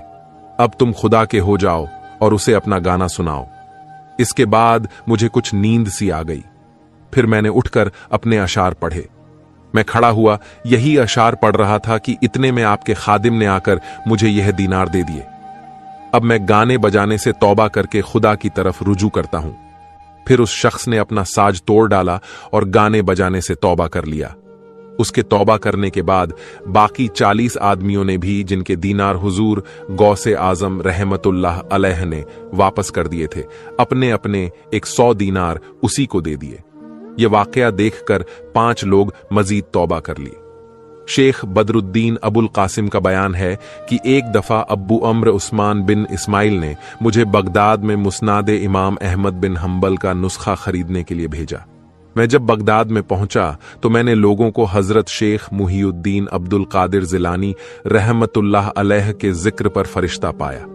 अब तुम खुदा के हो जाओ और उसे अपना गाना सुनाओ। इसके बाद मुझे कुछ नींद सी आ गई। फिर मैंने उठकर अपने अशार पढ़े। मैं खड़ा हुआ यही अशार पढ़ रहा था कि इतने में आपके खादिम ने आकर मुझे यह दीनार दे दिए। अब मैं गाने बजाने से तौबा करके खुदा की तरफ रुजू करता हूं। फिर उस शख्स ने अपना साज तोड़ डाला और गाने बजाने से तौबा कर लिया। उसके तौबा करने के बाद बाकी 40 आदमियों ने भी, जिनके दीनार हुजूर गौसे आजम रहमतुल्लाह अलैह ने वापस कर दिए थे, अपने अपने 100 दीनार उसी को दे दिए। यह वाकया देखकर 5 लोग मजीद तौबा कर लिए। शेख बदरुद्दीन अबुल कासिम का बयान है कि एक दफा अब्बू अम्र उस्मान बिन इस्माइल ने मुझे बगदाद में मुस्नादे इमाम अहमद बिन हंबल का नुस्खा खरीदने के लिए भेजा। मैं जब बगदाद में पहुंचा तो मैंने लोगों को हजरत शेख मुहिउद्दीन अब्दुल कादिर जिलानी रहमतुल्लाह अलैह के जिक्र पर फरिश्ता पाया।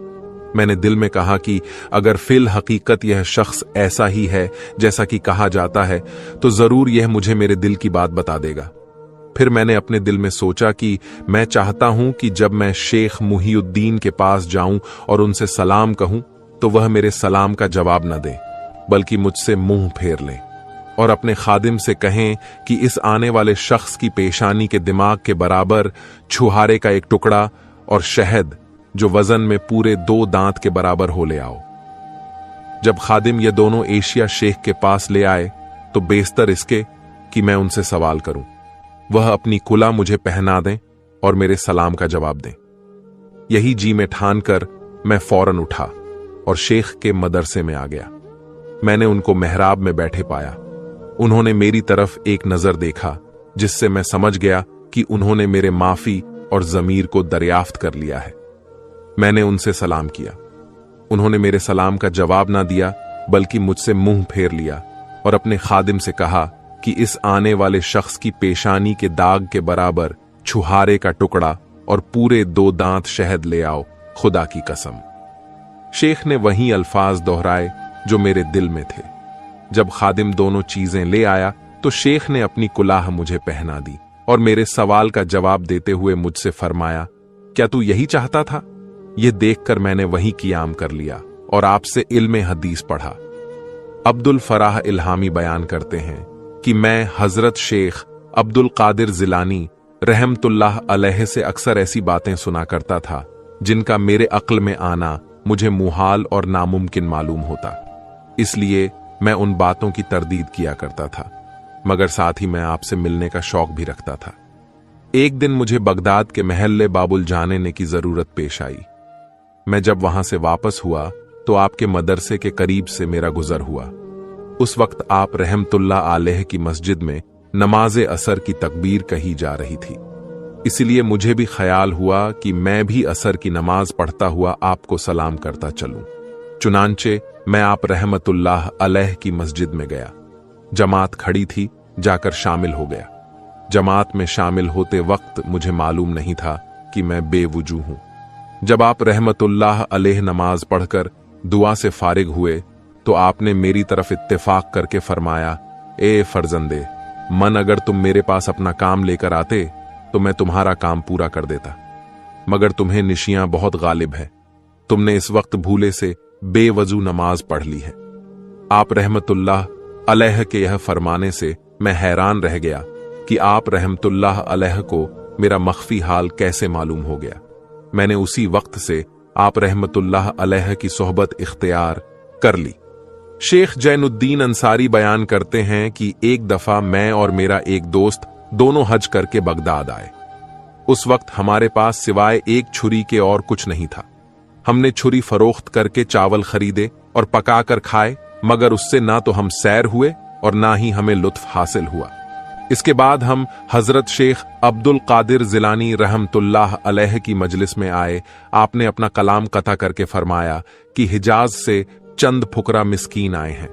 मैंने दिल में कहा कि अगर फिल हकीकत यह शख्स ऐसा ही है जैसा कि कहा जाता है तो जरूर यह मुझे मेरे दिल की बात बता देगा। फिर मैंने अपने दिल में सोचा कि मैं चाहता हूं कि जब मैं शेख मुहिउद्दीन के पास जाऊं और उनसे सलाम कहूं तो वह मेरे सलाम का जवाब न दें, बल्कि मुझसे मुंह फेर लें और अपने खादिम से कहें कि इस आने वाले शख्स की पेशानी के दिमाग के बराबर छुहारे का एक टुकड़ा और शहद जो वजन में पूरे 2 दांत के बराबर हो ले आओ। जब खादिम ये दोनों एशिया शेख के पास ले आए तो बेशतर इसके कि मैं उनसे सवाल करूं, वह अपनी कुला मुझे पहना दें और मेरे सलाम का जवाब दें। यही जी में ठान कर मैं फौरन उठा और शेख के मदरसे में आ गया। मैंने उनको मेहराब में बैठे पाया। उन्होंने मेरी तरफ एक नजर देखा जिससे मैं समझ गया कि उन्होंने मेरे माफी और जमीर को दरियाफ्त कर लिया है। मैंने उनसे सलाम किया। उन्होंने मेरे सलाम का जवाब ना दिया, बल्कि मुझसे मुंह फेर लिया और अपने खादिम से कहा कि इस आने वाले शख्स की पेशानी के दाग के बराबर छुहारे का टुकड़ा और पूरे 2 दांत शहद ले आओ, खुदा की कसम। शेख ने वही अल्फाज दोहराए जो मेरे दिल में थे। जब खादिम दोनों चीजें ले आया तो शेख ने अपनी कुलाह मुझे पहना दी और मेरे सवाल का जवाब देते हुए मुझसे फरमाया, क्या तू यही चाहता था? यह देखकर मैंने वही कियाम कर लिया और आपसे इल्म हदीस पढ़ा। अब्दुल फराह इल्हामी बयान करते हैं कि मैं हजरत शेख अब्दुल कादिर जिलानी रहमतुल्लाह अलैह से अक्सर ऐसी बातें सुना करता था जिनका मेरे अक्ल में आना मुझे मुहाल और नामुमकिन मालूम होता। इसलिए मैं उन बातों की तरदीद किया करता था, मगर साथ ही मैं आपसे मिलने का शौक भी रखता था। एक दिन मुझे बगदाद के महल्ले बाबुल जाने की जरूरत पेश आई। मैं जब वहां से वापस हुआ तो आपके मदरसे के करीब से मेरा गुजर हुआ। उस वक्त आप रहमतुल्लाह अलैह की मस्जिद में नमाज असर की तकबीर कही जा रही थी। इसलिए मुझे भी ख्याल हुआ कि मैं भी असर की नमाज पढ़ता हुआ आपको सलाम करता चलूं। चुनांचे मैं आप रहमतुल्लाह अलैह की मस्जिद में गया। जमात खड़ी थी, जाकर शामिल हो गया। जमात में शामिल होते वक्त मुझे मालूम नहीं था कि मैं बेवजू हूं। जब आप रहमतुल्लाह अलैह नमाज पढ़कर दुआ से फारिग हुए तो आपने मेरी तरफ इत्तेफाक करके फरमाया, ए फर्जंदे, मन अगर तुम मेरे पास अपना काम लेकर आते तो मैं तुम्हारा काम पूरा कर देता, मगर तुम्हें निशियां बहुत गालिब है। तुमने इस वक्त भूले से बेवजू नमाज पढ़ ली है। आप रहमतुल्लाह अलैह के यह फरमाने से मैं हैरान रह गया कि आप रहमतुल्लाह अलैह को मेरा मख्फी हाल कैसे मालूम हो गया। मैंने उसी वक्त से आप रहमतुल्लाह अलैह की सोहबत इख्तियार कर ली। शेख जैनुद्दीन अंसारी बयान करते हैं कि एक दफा मैं और मेरा एक दोस्त दोनों हज करके बगदाद आए। उस वक्त हमारे पास सिवाय एक छुरी के और कुछ नहीं था। हमने छुरी फरोख्त करके चावल खरीदे और पकाकर खाए, मगर उससे ना तो हम सैर हुए और ना ही हमें लुत्फ हासिल हुआ। इसके बाद हम हजरत शेख अब्दुल कादिर जिलानी रहमतुल्लाह अलैह की मजलिस में आए। आपने अपना कलाम कथा करके फरमाया कि हिजाज से चंद फुकरा मिस्कीन आए हैं।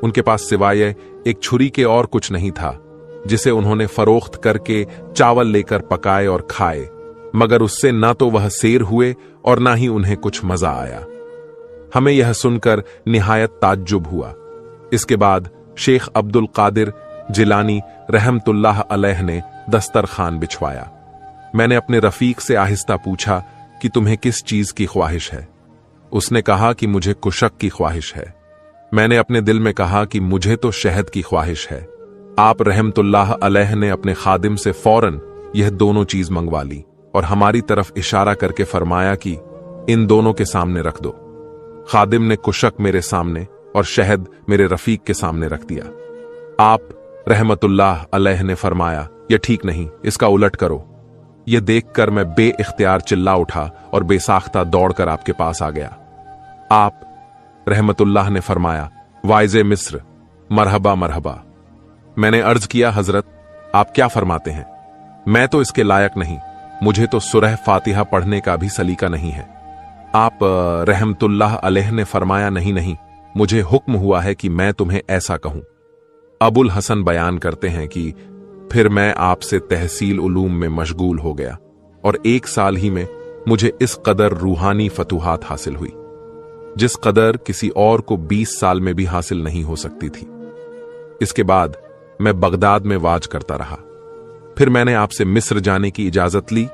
उनके पास सिवाय एक छुरी के और कुछ नहीं था, जिसे उन्होंने फरोख्त करके चावल लेकर पकाए और खाए। मगर उससे ना तो वह सैर हुए और ना ही उन्हें कुछ मजा आया। हमें यह सुनकर निहायत ताज्जुब हुआ। इसके बाद शेख अब्दुल कादिर जिलानी रहमतुल्लाह अलैह ने दस्तरखान बिछवाया। मैंने अपने रफीक से आहिस्ता पूछा कि तुम्हें किस चीज की ख्वाहिश है। उसने कहा कि मुझे कुशक की ख्वाहिश है। मैंने अपने दिल में कहा कि मुझे तो शहद की ख्वाहिश है। आप रहमतुल्लाह अलैह ने अपने खादिम से फौरन यह दोनों चीज मंगवा ली और हमारी तरफ इशारा करके फरमाया कि इन दोनों के सामने रख दो। खादिम ने कुशक मेरे सामने और शहद मेरे रफीक के सामने रख दिया। आप रहमतुल्लाह अलैह ने फरमाया, यह ठीक नहीं, इसका उलट करो। यह देखकर मैं बेइख्तियार चिल्ला उठा और बेसाख्ता दौड़कर आपके पास आ गया। आप रहमतुल्लाह ने फरमाया, वाइज़े मिस्र, मरहबा मरहबा। मैंने अर्ज किया, हजरत आप क्या फरमाते हैं? मैं तो इसके लायक नहीं, मुझे तो सूरह फातिहा पढ़ने का भी सलीका नहीं है। आप रहमतुल्लाह अलैह ने फरमाया, नहीं नहीं, मुझे हुक्म हुआ है कि मैं तुम्हें ऐसा कहूं। अबुल हसन बयान करते हैं कि फिर मैं आपसे तहसील उलूम में मशगूल हो गया और 1 साल ही में मुझे इस कदर रूहानी फतूहात हासिल हुई जिस कदर किसी और को 20 साल में भी हासिल नहीं हो सकती थी। इसके बाद मैं बगदाद में वाज करता रहा। फिर मैंने आपसे मिस्र जाने की इजाजत ली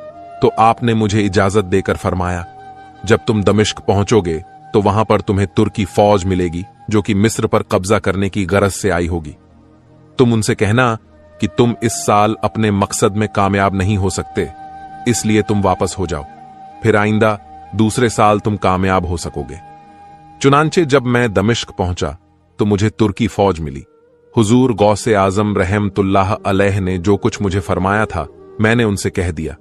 तो आपने मुझे इजाजत देकर फरमाया, जब तुम दमिश्क पहुंचोगे तो वहां पर तुम्हें तुर्की फौज मिलेगी जो कि मिस्र पर कब्जा करने की गरज से आई होगी। तुम उनसे कहना कि तुम इस साल अपने मकसद में कामयाब नहीं हो सकते, इसलिए तुम वापस हो जाओ, फिर आइंदा दूसरे साल तुम कामयाब हो सकोगे। चुनांचे जब मैं दमिश्क पहुंचा तो मुझे तुर्की फौज मिली। हुजूर गौसे आजम रहमतुल्लाह अलैह ने जो कुछ मुझे फरमाया था मैंने उनसे कह दिया,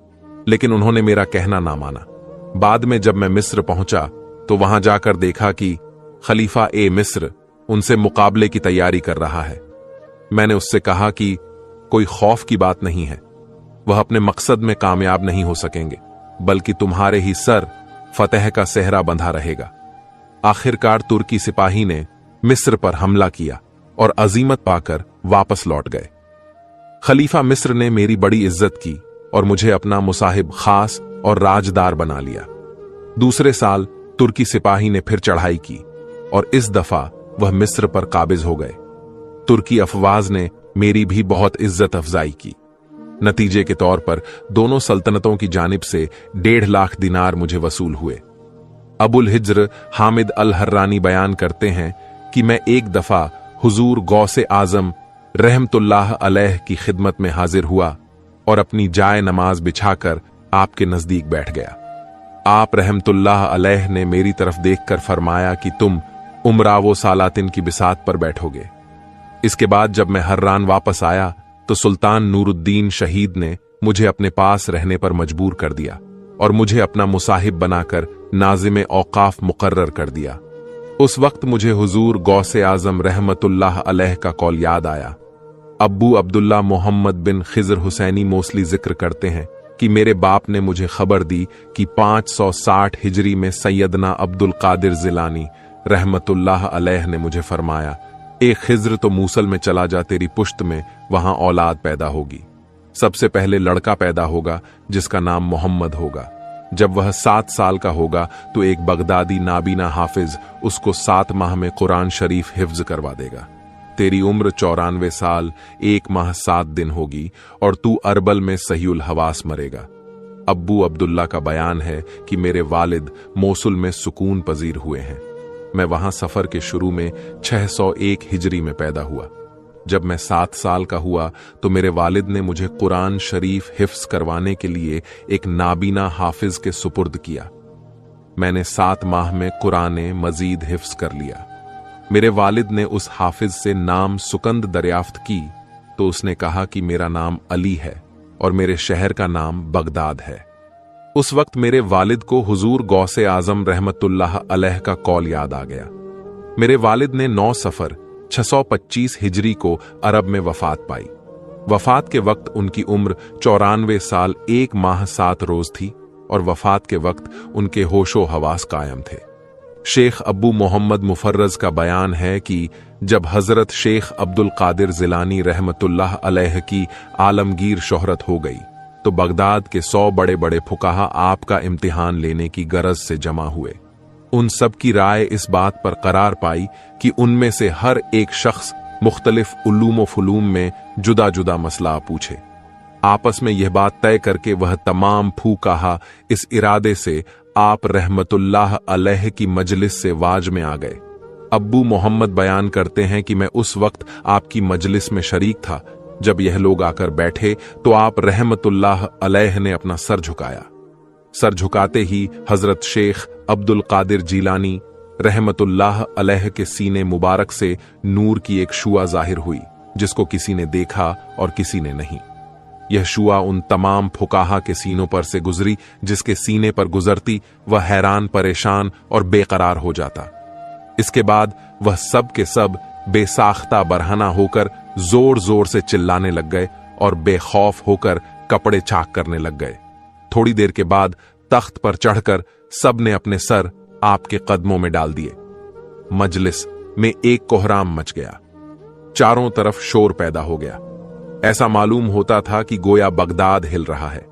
लेकिन उन्होंने मेरा कहना ना माना। बाद में जब मैं मिस्र पहुंचा तो वहां जाकर देखा कि खलीफा ए मिस्र उनसे मुकाबले की तैयारी कर रहा है। मैंने उससे कहा कि कोई खौफ की बात नहीं है, वह अपने मकसद में कामयाब नहीं हो सकेंगे, बल्कि तुम्हारे ही सर फतेह का सेहरा बंधा रहेगा। आखिरकार तुर्की सिपाही ने मिस्र पर हमला किया और अजीमत पाकर वापस लौट गए। खलीफा मिस्र ने मेरी बड़ी इज्जत की और मुझे अपना मुसाहिब खास और राजदार बना लिया। दूसरे साल तुर्की सिपाही ने फिर चढ़ाई की और इस दफा वह मिस्र पर काबिज हो गए। तुर्की अफवाज ने मेरी भी बहुत इज्जत अफजाई की। नतीजे के तौर पर दोनों सल्तनतों की जानिब से 1.5 लाख दिनार मुझे वसूल हुए। अबुल हिज्र हामिद अल हर्रानी बयान करते हैं कि मैं एक दफा हुजूर गौसे आजम रहमतुल्लाह अलैह की खिदमत में हाजिर हुआ और अपनी जाए नमाज बिछाकर आपके नजदीक बैठ गया। आप रहमतुल्लाह अलैह ने मेरी तरफ देखकर फरमाया कि तुम उमरावो सालातिन की बिसात पर बैठोगे। इसके बाद जब मैं हर्रान वापस आया तो सुल्तान नूरुद्दीन शहीद ने मुझे अपने पास रहने पर मजबूर कर दिया और मुझे अपना मुसाहिब बनाकर नाजिम औकाफ मुकर्रर कर दिया। उस वक्त मुझे हुजूर गौसे आजम रहमतुल्लाह अलैह का कौल याद आया। अब्बू अब्दुल्ला मोहम्मद बिन खिजर हुसैनी मोस्टली जिक्र करते हैं कि मेरे बाप ने मुझे खबर दी कि 560 हिजरी में सैयदना अब्दुल कादिर जिलानी रहमतुल्लाह अलैह ने मुझे फरमाया, एक खिज्र तो मूसल में चला जा, तेरी पुश्त में वहां औलाद पैदा होगी। सबसे पहले लड़का पैदा होगा जिसका नाम मोहम्मद होगा। जब वह 7 साल का होगा तो एक बगदादी नाबीना हाफिज उसको 7 माह में कुरान शरीफ हिफ्ज करवा देगा। तेरी उम्र 94 साल 1 माह 7 दिन होगी और तू अरबल में सहीउल हवास मरेगा। अब्बू अब्दुल्ला का बयान है कि मेरे वालिद मोसुल में सुकून पजीर हुए हैं। मैं वहां सफर के शुरू में 601 हिजरी में पैदा हुआ। जब मैं 7 साल का हुआ तो मेरे वालिद ने मुझे कुरान शरीफ हिफ्ज करवाने के लिए एक नाबीना हाफिज के सुपुर्द किया। मैंने 7 माह में कुरान मजीद हिफ्ज कर लिया। मेरे वालिद ने उस हाफिज से नाम सुकंद दरियाफ्त की तो उसने कहा कि मेरा नाम अली है और मेरे शहर का नाम बगदाद है। उस वक्त मेरे वालिद को हुजूर गौसे आजम रहमतुल्लाह अलैह का कौल याद आ गया। मेरे वालिद ने 9 सफर 625 हिजरी को अरब में वफात पाई। वफात के वक्त उनकी उम्र 94 साल 1 माह 7 रोज थी और वफात के वक्त उनके होशो हवास कायम थे। शेख अब्बू मोहम्मद मुफर्रज का बयान है कि जब हजरत शेख अब्दुल कादिर जिलानी रहमतुल्लाह अलैह की आलमगीर शोहरत हो गई तो बगदाद के 100 बड़े बड़े फुकाहा आपका इम्तिहान लेने की गरज से जमा हुए। उन सब की राय इस बात पर करार पाई कि उनमें से हर एक शख्स मुख्तलिफ उलूम व फुलूम में जुदा जुदा मसला पूछे। आपस में यह बात तय करके वह तमाम फुकाहा इस इरादे से आप रहमतुल्लाह अलैह की मजलिस से वाज में आ गए। अब्बू मोहम्मद बयान करते हैं कि मैं उस वक्त आपकी मजलिस में शरीक था। जब यह लोग आकर बैठे तो आप रहमतुल्लाह अलैह ने अपना सर झुकाया। सर झुकाते ही हजरत शेख अब्दुल कादिर जीलानी रहमतुल्लाह अलैह के सीने मुबारक से नूर की एक शुआ जाहिर हुई, जिसको किसी ने देखा और किसी ने नहीं। यह शुआ उन तमाम फुकाहा के सीनों पर से गुजरी जिसके सीने पर गुजरती वह हैरान, परेशान और बेकरार हो जाता। इसके बाद वह सब के सब बेसाख्ता बरहना होकर जोर जोर से चिल्लाने लग गए और बेखौफ होकर कपड़े चाक करने लग गए। थोड़ी देर के बाद तख्त पर चढ़कर सब ने अपने सर आपके कदमों में डाल दिए। मजलिस में एक कोहराम मच गया। चारों तरफ शोर पैदा हो गया। ऐसा मालूम होता था कि गोया बगदाद हिल रहा है।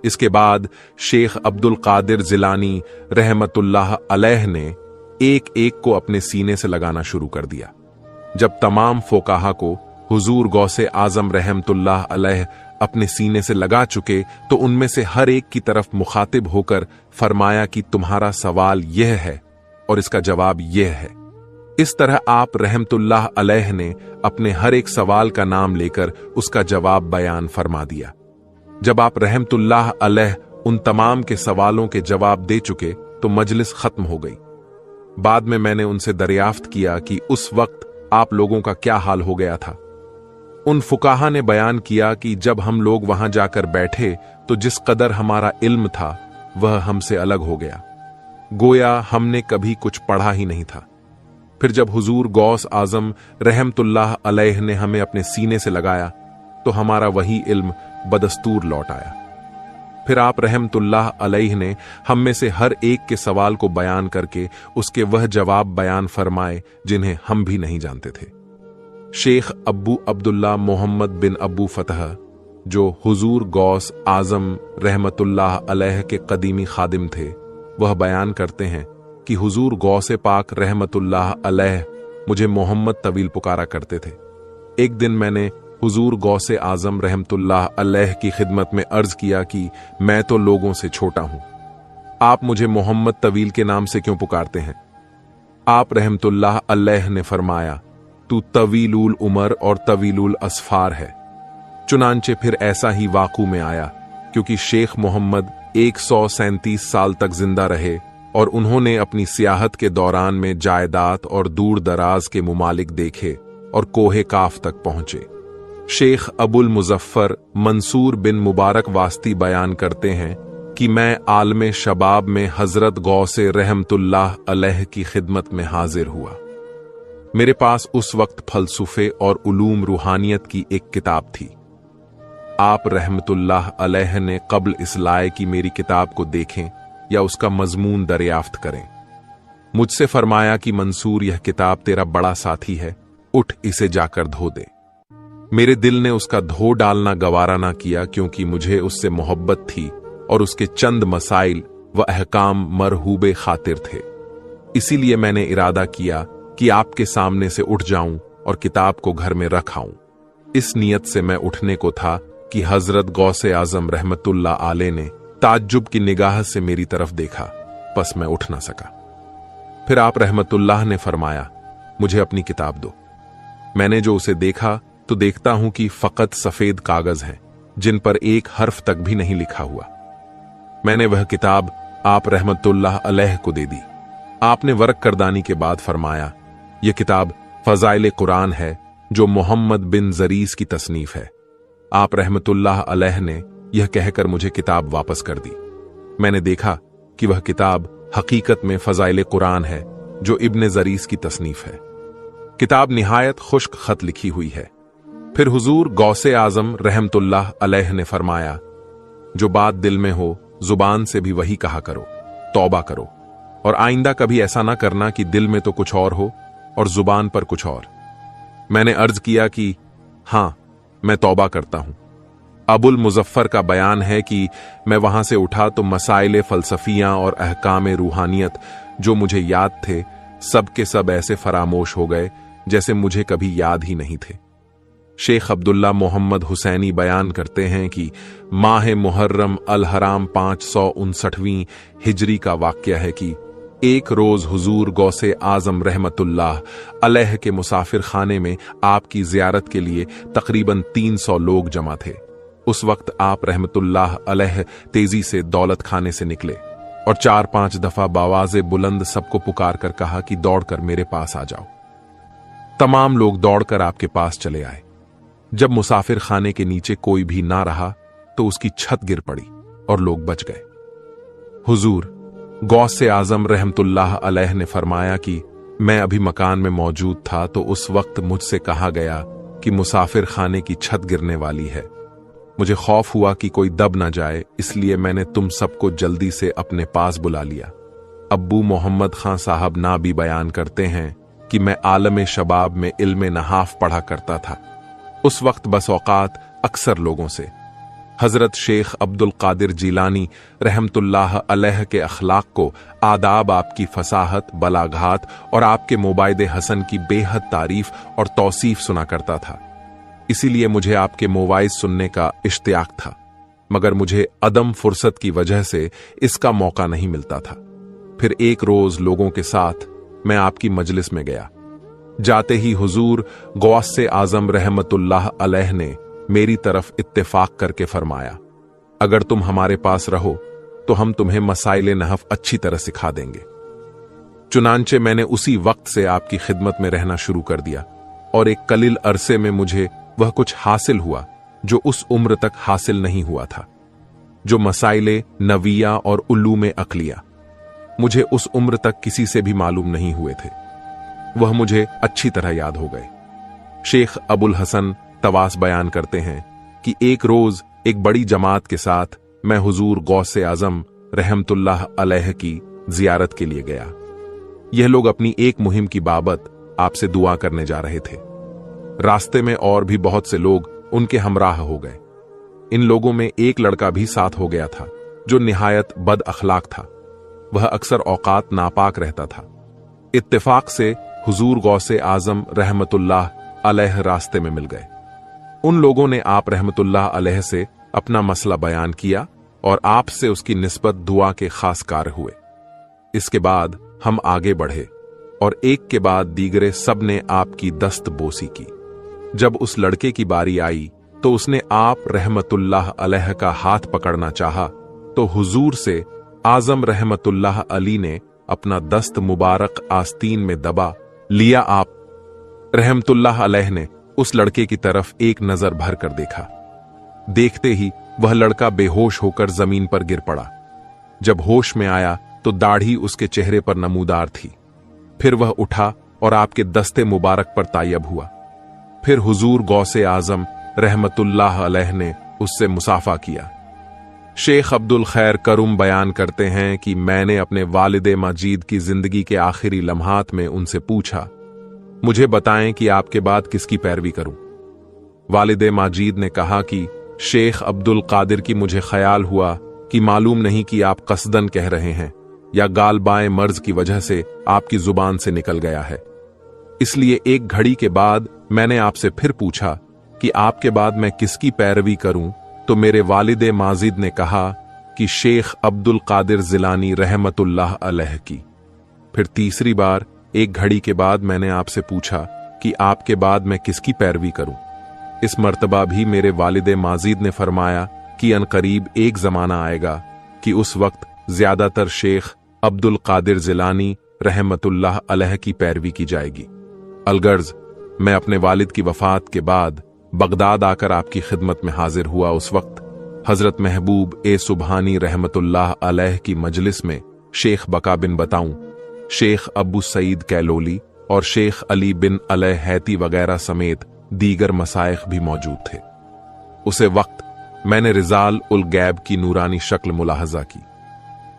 इसके बाद शेख अब्दुल कादिर जिलानी रहमतुल्लाह अलैह ने एक एक को अपने सीने से लगाना शुरू कर दिया। जब तमाम फोकाहा को हुजूर गौसे आजम रहमतुल्लाह अलैह अपने सीने से लगा चुके तो उनमें से हर एक की तरफ मुखातिब होकर फरमाया कि तुम्हारा सवाल यह है और इसका जवाब यह है। इस तरह आप रहमतुल्लाह अलैह ने अपने हर एक सवाल का नाम लेकर उसका जवाब बयान फरमा दिया। जब आप रहमतुल्लाह अलैह उन तमाम के सवालों के जवाब दे चुके तो मजलिस खत्म हो गई। बाद में मैंने उनसे दरियाफ्त किया कि उस वक्त आप लोगों का क्या हाल हो गया था। उन फुकाहा ने बयान किया कि जब हम लोग वहां जाकर बैठे तो जिस कदर हमारा इल्म था वह हमसे अलग हो गया, गोया हमने कभी कुछ पढ़ा ही नहीं था। फिर जब हुजूर गौस आजम रहमतुल्लाह अलैह ने हमें अपने सीने से लगाया तो हमारा वही इल्म बदस्तूर लौट आया। फिर आप रहमतुल्लाह अलैह ने हम में से हर एक के सवाल को बयान करके उसके वह जवाब बयान फरमाए जिन्हें हम भी नहीं जानते थे। शेख अब्बू अब्दुल्ला मोहम्मद बिन अब्बू फतह, जो हुजूर गौस आजम रहमतुल्लाह अलैह के कदीमी खादिम थे, वह बयान करते हैं कि हुजूर गौसे पाक रहमतुल्लाह अलैह मुझे मोहम्मद तवील पुकारा करते थे। एक दिन मैंने हुजूर गौसे आजम रहमतुल्लाह अलैह की खिदमत में अर्ज किया कि मैं तो लोगों से छोटा हूं, आप मुझे मोहम्मद तवील के नाम से क्यों पुकारते हैं? आप रहमतुल्लाह अलैह ने फरमाया, तू तवीलुल उमर और तवीलुल असफार है। चुनांचे फिर ऐसा ही वाकू में आया, क्योंकि शेख मोहम्मद 137 साल तक जिंदा रहे और उन्होंने अपनी सियाहत के दौरान में जायदाद और दूर दराज के मुमालिक देखे और कोहे काफ तक पहुंचे। शेख अबुल मुजफ्फर मंसूर बिन मुबारक वास्ती बयान करते हैं कि मैं आलमे शबाब में हजरत गौसे रहमतुल्लाह अलैह की खिदमत में हाजिर हुआ। मेरे पास उस वक्त फलसफे और उलूम रूहानियत की एक किताब थी। आप रहमतुल्लाह अलैह ने कब्ल इस लाए कि मेरी किताब को देखें या उसका मजमून दरियाफ्त करें। मुझसे फरमाया कि मंसूर, यह किताब तेरा बड़ा साथी है, उठ इसे जाकर धो दे। मेरे दिल ने उसका धो डालना गवारा ना किया, क्योंकि मुझे उससे मोहब्बत थी और उसके चंद मसाइल व अहकाम मरहूबे खातिर थे। इसीलिए मैंने इरादा किया कि आपके सामने से उठ जाऊं और किताब को घर में रख आऊं। इस नियत से मैं उठने को था कि हजरत गौसे आजम रहमतुल्लाह आले ने ताज्जुब की निगाह से मेरी तरफ देखा, बस मैं उठ ना सका। फिर आप रहमतुल्लाह ने फरमाया, मुझे अपनी किताब दो। मैंने जो उसे देखा तो देखता हूं कि फकत सफेद कागज हैं जिन पर एक हर्फ तक भी नहीं लिखा हुआ। मैंने वह किताब आप रहमतुल्लाह अलैह को दे दी। आपने वर्क करदानी के बाद फरमाया, यह किताब फजाइल कुरान है जो मोहम्मद बिन जरीस की तसनीफ है। आप रहमतुल्लाह अलैह ने यह कहकर मुझे किताब वापस कर दी। मैंने देखा कि वह किताब हकीकत में फजाइल कुरान है जो इब्ने जरीस की तसनीफ है। किताब निहायत खुश्क खत लिखी हुई है। फिर हुजूर गौसे आजम रहमतुल्लाह अलैह ने फरमाया, जो बात दिल में हो जुबान से भी वही कहा करो, तौबा करो और आइंदा कभी ऐसा ना करना कि दिल में तो कुछ और हो और जुबान पर कुछ और। मैंने अर्ज किया कि हां, मैं तौबा करता हूं। अबुल मुजफ्फर का बयान है कि मैं वहां से उठा तो मसाइल फलसफियां और अहकाम रूहानियत जो मुझे याद थे सब के सब ऐसे फरामोश हो गए जैसे मुझे कभी याद ही नहीं थे। शेख अब्दुल्ला मोहम्मद हुसैनी बयान करते हैं कि माह मुहर्रम अल हराम 559वीं हिजरी का वाक़या है कि एक रोज हुजूर गौसे आजम रहमतुल्लाह अलैह के मुसाफिर खाने में आपकी जियारत के लिए तकरीबन 300 लोग जमा थे। उस वक्त आप रहमतुल्लाह अलैह तेजी से दौलत खाने से निकले और 4-5 दफा बावाज़े बुलंद सबको पुकार कर कहा कि दौड़कर मेरे पास आ जाओ। तमाम लोग दौड़कर आपके पास चले आए। जब मुसाफिर खाने के नीचे कोई भी ना रहा तो उसकी छत गिर पड़ी और लोग बच गए। हुजूर गौसे आजम रहमतुल्लाह अलैह ने फरमाया कि मैं अभी मकान में मौजूद था तो उस वक्त मुझसे कहा गया कि मुसाफिर खाने की छत गिरने वाली है। मुझे खौफ हुआ कि कोई दब ना जाए, इसलिए मैंने तुम सबको जल्दी से अपने पास बुला लिया। अब्बू मोहम्मद खां साहब ना भी बयान करते हैं कि मैं आलम शबाब में इल्म नहाफ पढ़ा करता था। उस वक्त बस औकात अक्सर लोगों से हजरत शेख अब्दुल कादिर जीलानी रहमतुल्लाह अलैह के अखलाक को, आदाब, आपकी फसाहत, बलाघात और आपके मुबाइदे हसन की बेहद तारीफ और तौसीफ सुना करता था। इसीलिए मुझे आपके मवाइज सुनने का इश्तियाक था, मगर मुझे अदम फुर्सत की वजह से इसका मौका नहीं मिलता था। फिर एक रोज लोगों के साथ मैं आपकी मजलिस में गया। जाते ही हुजूर गौसे आजम रहमतुल्लाह अलैह ने मेरी तरफ इत्तेफाक करके फरमाया, अगर तुम हमारे पास रहो तो हम तुम्हें मसाइल नहफ अच्छी तरह सिखा देंगे। चुनांचे मैंने उसी वक्त से आपकी खिदमत में रहना शुरू कर दिया और एक कलील अरसे में मुझे वह कुछ हासिल हुआ जो उस उम्र तक हासिल नहीं हुआ था, जो मसाइले नविया और उलूम अक्लिया मुझे उस उम्र तक किसी से भी मालूम नहीं हुए थे, वह मुझे अच्छी तरह याद हो गए। शेख अबुल हसन तवास बयान करते हैं कि एक रोज एक बड़ी जमात के साथ मैं हुजूर गौसे आजम रहमतुल्लाह अलैह की जियारत के लिए गया। यह लोग अपनी एक मुहिम की बाबत आपसे दुआ करने जा रहे थे। रास्ते में और भी बहुत से लोग उनके हमराह हो गए। इन लोगों में एक लड़का भी साथ हो गया था जो निहायत बद अखलाक था। वह अक्सर औकात नापाक रहता था। इत्तेफाक से हुजूर गौसे आजम रहमतुल्लाह अलैह रास्ते में मिल गए। उन लोगों ने आप रहमतुल्लाह अलैह से अपना मसला बयान किया और आपसे उसकी निस्बत दुआ के खास कार्य हुए। इसके बाद हम आगे बढ़े और एक के बाद दीगरे सब ने आपकी दस्त बोसी की। जब उस लड़के की बारी आई तो उसने आप रहमतुल्लाह अलैह का हाथ पकड़ना चाहा तो हुजूर से आजम रहमतुल्लाह अली ने अपना दस्त मुबारक आस्तीन में दबा लिया। आप रहमतुल्लाह अलैह ने उस लड़के की तरफ एक नजर भर कर देखा। देखते ही वह लड़का बेहोश होकर जमीन पर गिर पड़ा। जब होश में आया तो दाढ़ी उसके चेहरे पर नमूदार थी। फिर वह उठा और आपके दस्ते मुबारक पर तायब हुआ। फिर हुजूर गौसे आजम रहमतुल्लाह अलैह ने उससे मुसाफा किया। शेख अब्दुल खैर करुम बयान करते हैं कि मैंने अपने वालिद माजीद की जिंदगी के आखिरी लम्हात में उनसे पूछा, मुझे बताएं कि आपके बाद किसकी पैरवी करूं। वालिद माजीद ने कहा कि शेख अब्दुल कादिर की मुझे ख्याल हुआ कि मालूम नहीं कि आप कसदन कह रहे हैं या गालबाएं मर्ज की वजह से आपकी जुबान से निकल गया है। इसलिए एक घड़ी के बाद मैंने आपसे फिर पूछा कि आपके बाद मैं किसकी पैरवी करूं, तो मेरे वालिद माजिद ने कहा कि शेख अब्दुल कादिर जिलानी रहमतुल्लाह अलैह की। फिर तीसरी बार एक घड़ी के बाद मैंने आपसे पूछा कि आपके बाद मैं किसकी पैरवी करूं। इस मर्तबा भी मेरे वालिद माजिद ने फरमाया कि अनकरीब एक जमाना आएगा कि उस वक्त ज्यादातर शेख अब्दुल कादिर जिलानी रहमतुल्लाह अलैह की पैरवी की जाएगी। अलगर्ज मैं अपने वालिद की वफात के बाद बगदाद आकर आपकी खिदमत में हाजिर हुआ। उस वक्त हजरत महबूब ए सुबहानी रहमतुल्लाह अलैह की मजलिस में शेख बका बिन बताऊं, शेख अबू सईद कैलोली और शेख अली बिन अलैह हैती वगैरह समेत दीगर मसाइख भी मौजूद थे। उसे वक्त मैंने रिजाल उल गैब की नूरानी शक्ल मुलाहजा की।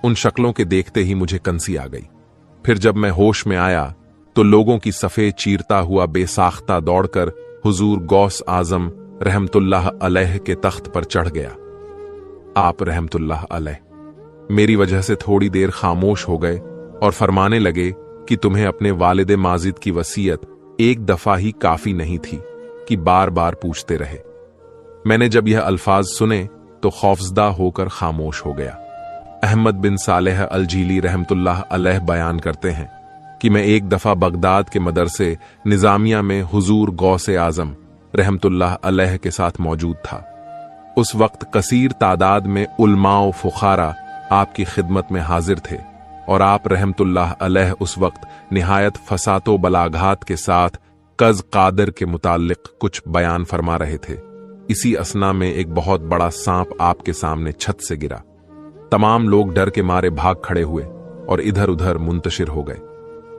उन शक्लों के देखते ही मुझे कंसी आ गई। फिर जब मैं होश में आया तो लोगों की सफेद चीरता हुआ बेसाख्ता दौड़कर हुजूर गौस आजम रहमतुल्लाह अलैह के तख्त पर चढ़ गया। आप रहमतुल्लाह अलैह मेरी वजह से थोड़ी देर खामोश हो गए और फरमाने लगे कि तुम्हें अपने वालिद माजिद की वसीयत एक दफा ही काफी नहीं थी कि बार बार पूछते रहे। मैंने जब यह अल्फाज सुने तो खौफजदा होकर खामोश हो गया। अहमद बिन सालेह अल जीली रहमतुल्लाह अलैह बयान करते हैं कि मैं एक दफा बगदाद के मदरसे निजामिया में हुजूर गौसे आजम रहमतुल्लाह अलैह के साथ मौजूद था। उस वक्त कसीर तादाद में उलमाओ फुखारा आपकी खिदमत में हाजिर थे और आप रहमतुल्लाह अलैह उस वक्त निहायत फसातो बलाघात के साथ कज कादर के मुताल्लिक कुछ बयान फरमा रहे थे। इसी असना में एक बहुत बड़ा सांप आपके सामने छत से गिरा। तमाम लोग डर के मारे भाग खड़े हुए और इधर उधर मुंतशिर हो गए,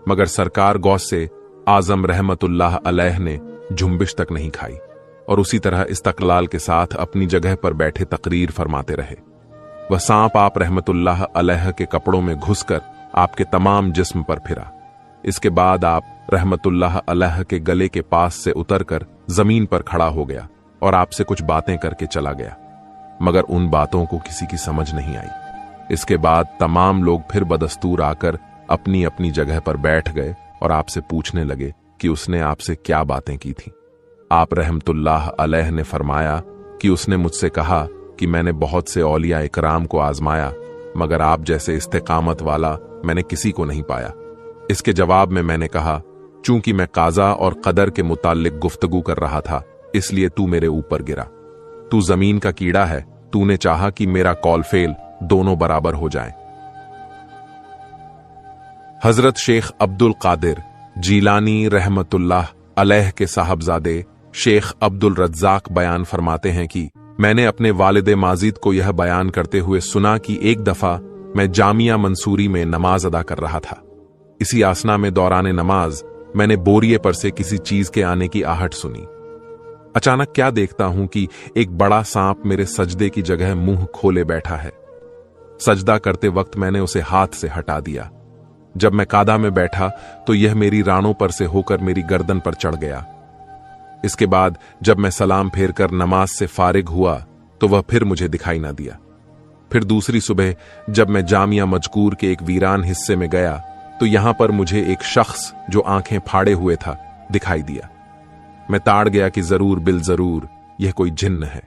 मगर सरकार गौस से आजम रहमतुल्लाह अलैह ने झुंबिश तक नहीं खाई और उसी तरह इस्तकलाल के साथ अपनी जगह पर बैठे तकरीर फरमाते रहे। वह सांप आप रहमतुल्लाह अलैह के कपड़ों में घुसकर आपके तमाम जिस्म पर फिरा। इसके बाद आप रहमतुल्लाह अलैह के गले के पास से उतरकर जमीन पर खड़ा हो गया और आपसे कुछ बातें करके चला गया, मगर उन बातों को किसी की समझ नहीं आई। इसके बाद तमाम लोग फिर बदस्तूर आकर अपनी अपनी जगह पर बैठ गए और आपसे पूछने लगे कि उसने आपसे क्या बातें की थीं। आप रहमतुल्लाह अलैह ने फरमाया कि उसने मुझसे कहा कि मैंने बहुत से औलिया इकराम को आजमाया, मगर आप जैसे इस्तेकामत वाला मैंने किसी को नहीं पाया। इसके जवाब में मैंने कहा, चूंकि मैं काजा और कदर के मुताल्लिक गुफ्तगू कर रहा था, इसलिए तू मेरे ऊपर गिरा। तू जमीन का कीड़ा है, तूने चाहा कि मेरा कौल फेल दोनों बराबर हो जाएं। हजरत शेख अब्दुल कादिर जीलानी रहमतुल्लाह अलैह के साहबजादे शेख अब्दुल रज्जाक बयान फरमाते हैं कि मैंने अपने वालिद माजिद को यह बयान करते हुए सुना कि एक दफा मैं जामिया मंसूरी में नमाज अदा कर रहा था। इसी आसना में दौरान नमाज मैंने बोरिए पर से किसी चीज के आने की आहट सुनी। अचानक क्या देखता हूं कि एक बड़ा सांप मेरे सजदे की जगह मुंह खोले बैठा है। सजदा करते वक्त मैंने उसे हाथ से हटा दिया। जब मैं कादा में बैठा तो यह मेरी रानों पर से होकर मेरी गर्दन पर चढ़ गया। इसके बाद जब मैं सलाम फेर कर नमाज से फारिग हुआ तो वह फिर मुझे दिखाई ना दिया। फिर दूसरी सुबह जब मैं जामिया मजकूर के एक वीरान हिस्से में गया तो यहां पर मुझे एक शख्स जो आंखें फाड़े हुए था दिखाई दिया। मैं ताड़ गया कि जरूर बिल जरूर यह कोई जिन्न है।